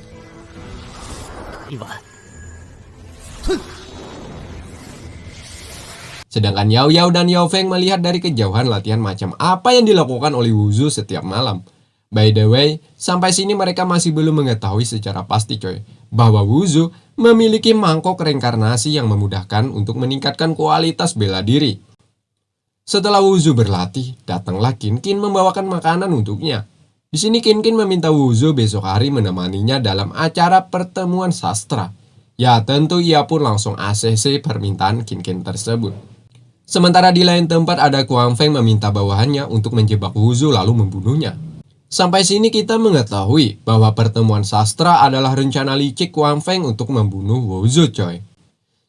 Sedangkan Yao Yao dan Yao Feng melihat dari kejauhan latihan macam apa yang dilakukan oleh Wuzu setiap malam. By the way, sampai sini mereka masih belum mengetahui secara pasti coy, bahwa Wuzu memiliki mangkok reinkarnasi yang memudahkan untuk meningkatkan kualitas bela diri. Setelah Wuzu berlatih, datanglah Qin Qin membawakan makanan untuknya. Di sini Qin Qin meminta Wuzu besok hari menemaninya dalam acara pertemuan sastra. Ya tentu ia pun langsung ACC permintaan Qin Qin tersebut. Sementara di lain tempat ada Kuang Feng meminta bawahannya untuk menjebak Wuzu lalu membunuhnya. Sampai sini kita mengetahui bahwa pertemuan sastra adalah rencana licik Kuang Feng untuk membunuh Wuzu coy.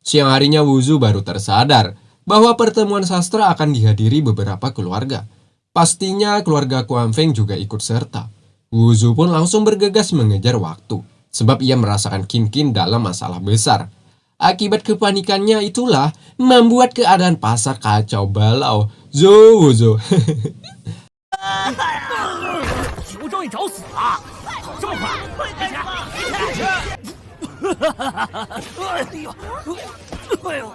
Siang harinya Wuzu baru tersadar bahwa pertemuan sastra akan dihadiri beberapa keluarga. Pastinya keluarga Kuang Feng juga ikut serta. Wuzu pun langsung bergegas mengejar waktu, sebab ia merasakan Qin Qin dalam masalah besar. Akibat kepanikannya itulah membuat keadaan pasar kacau balau. Wuzu. 求终于找死了，跑这么快，快点！哎呦，哎呦，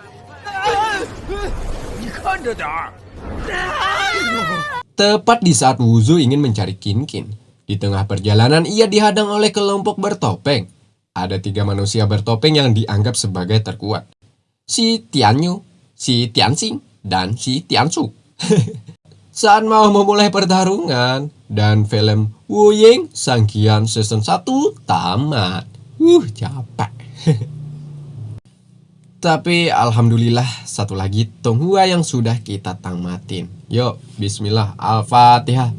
你看着点儿！ Tepat di saat Wuzu ingin mencari Qin Qin, di tengah perjalanan ia dihadang oleh kelompok bertopeng. Ada 3 manusia bertopeng yang dianggap sebagai terkuat. Si Tianyu, si Tianxing, dan si Tiansu. Saat mau memulai pertarungan, dan film Wu Ying Sangkian Season 1 tamat. Capek. Tapi alhamdulillah satu lagi Tonghua yang sudah kita tamatin. Yuk, bismillah, Al-Fatihah.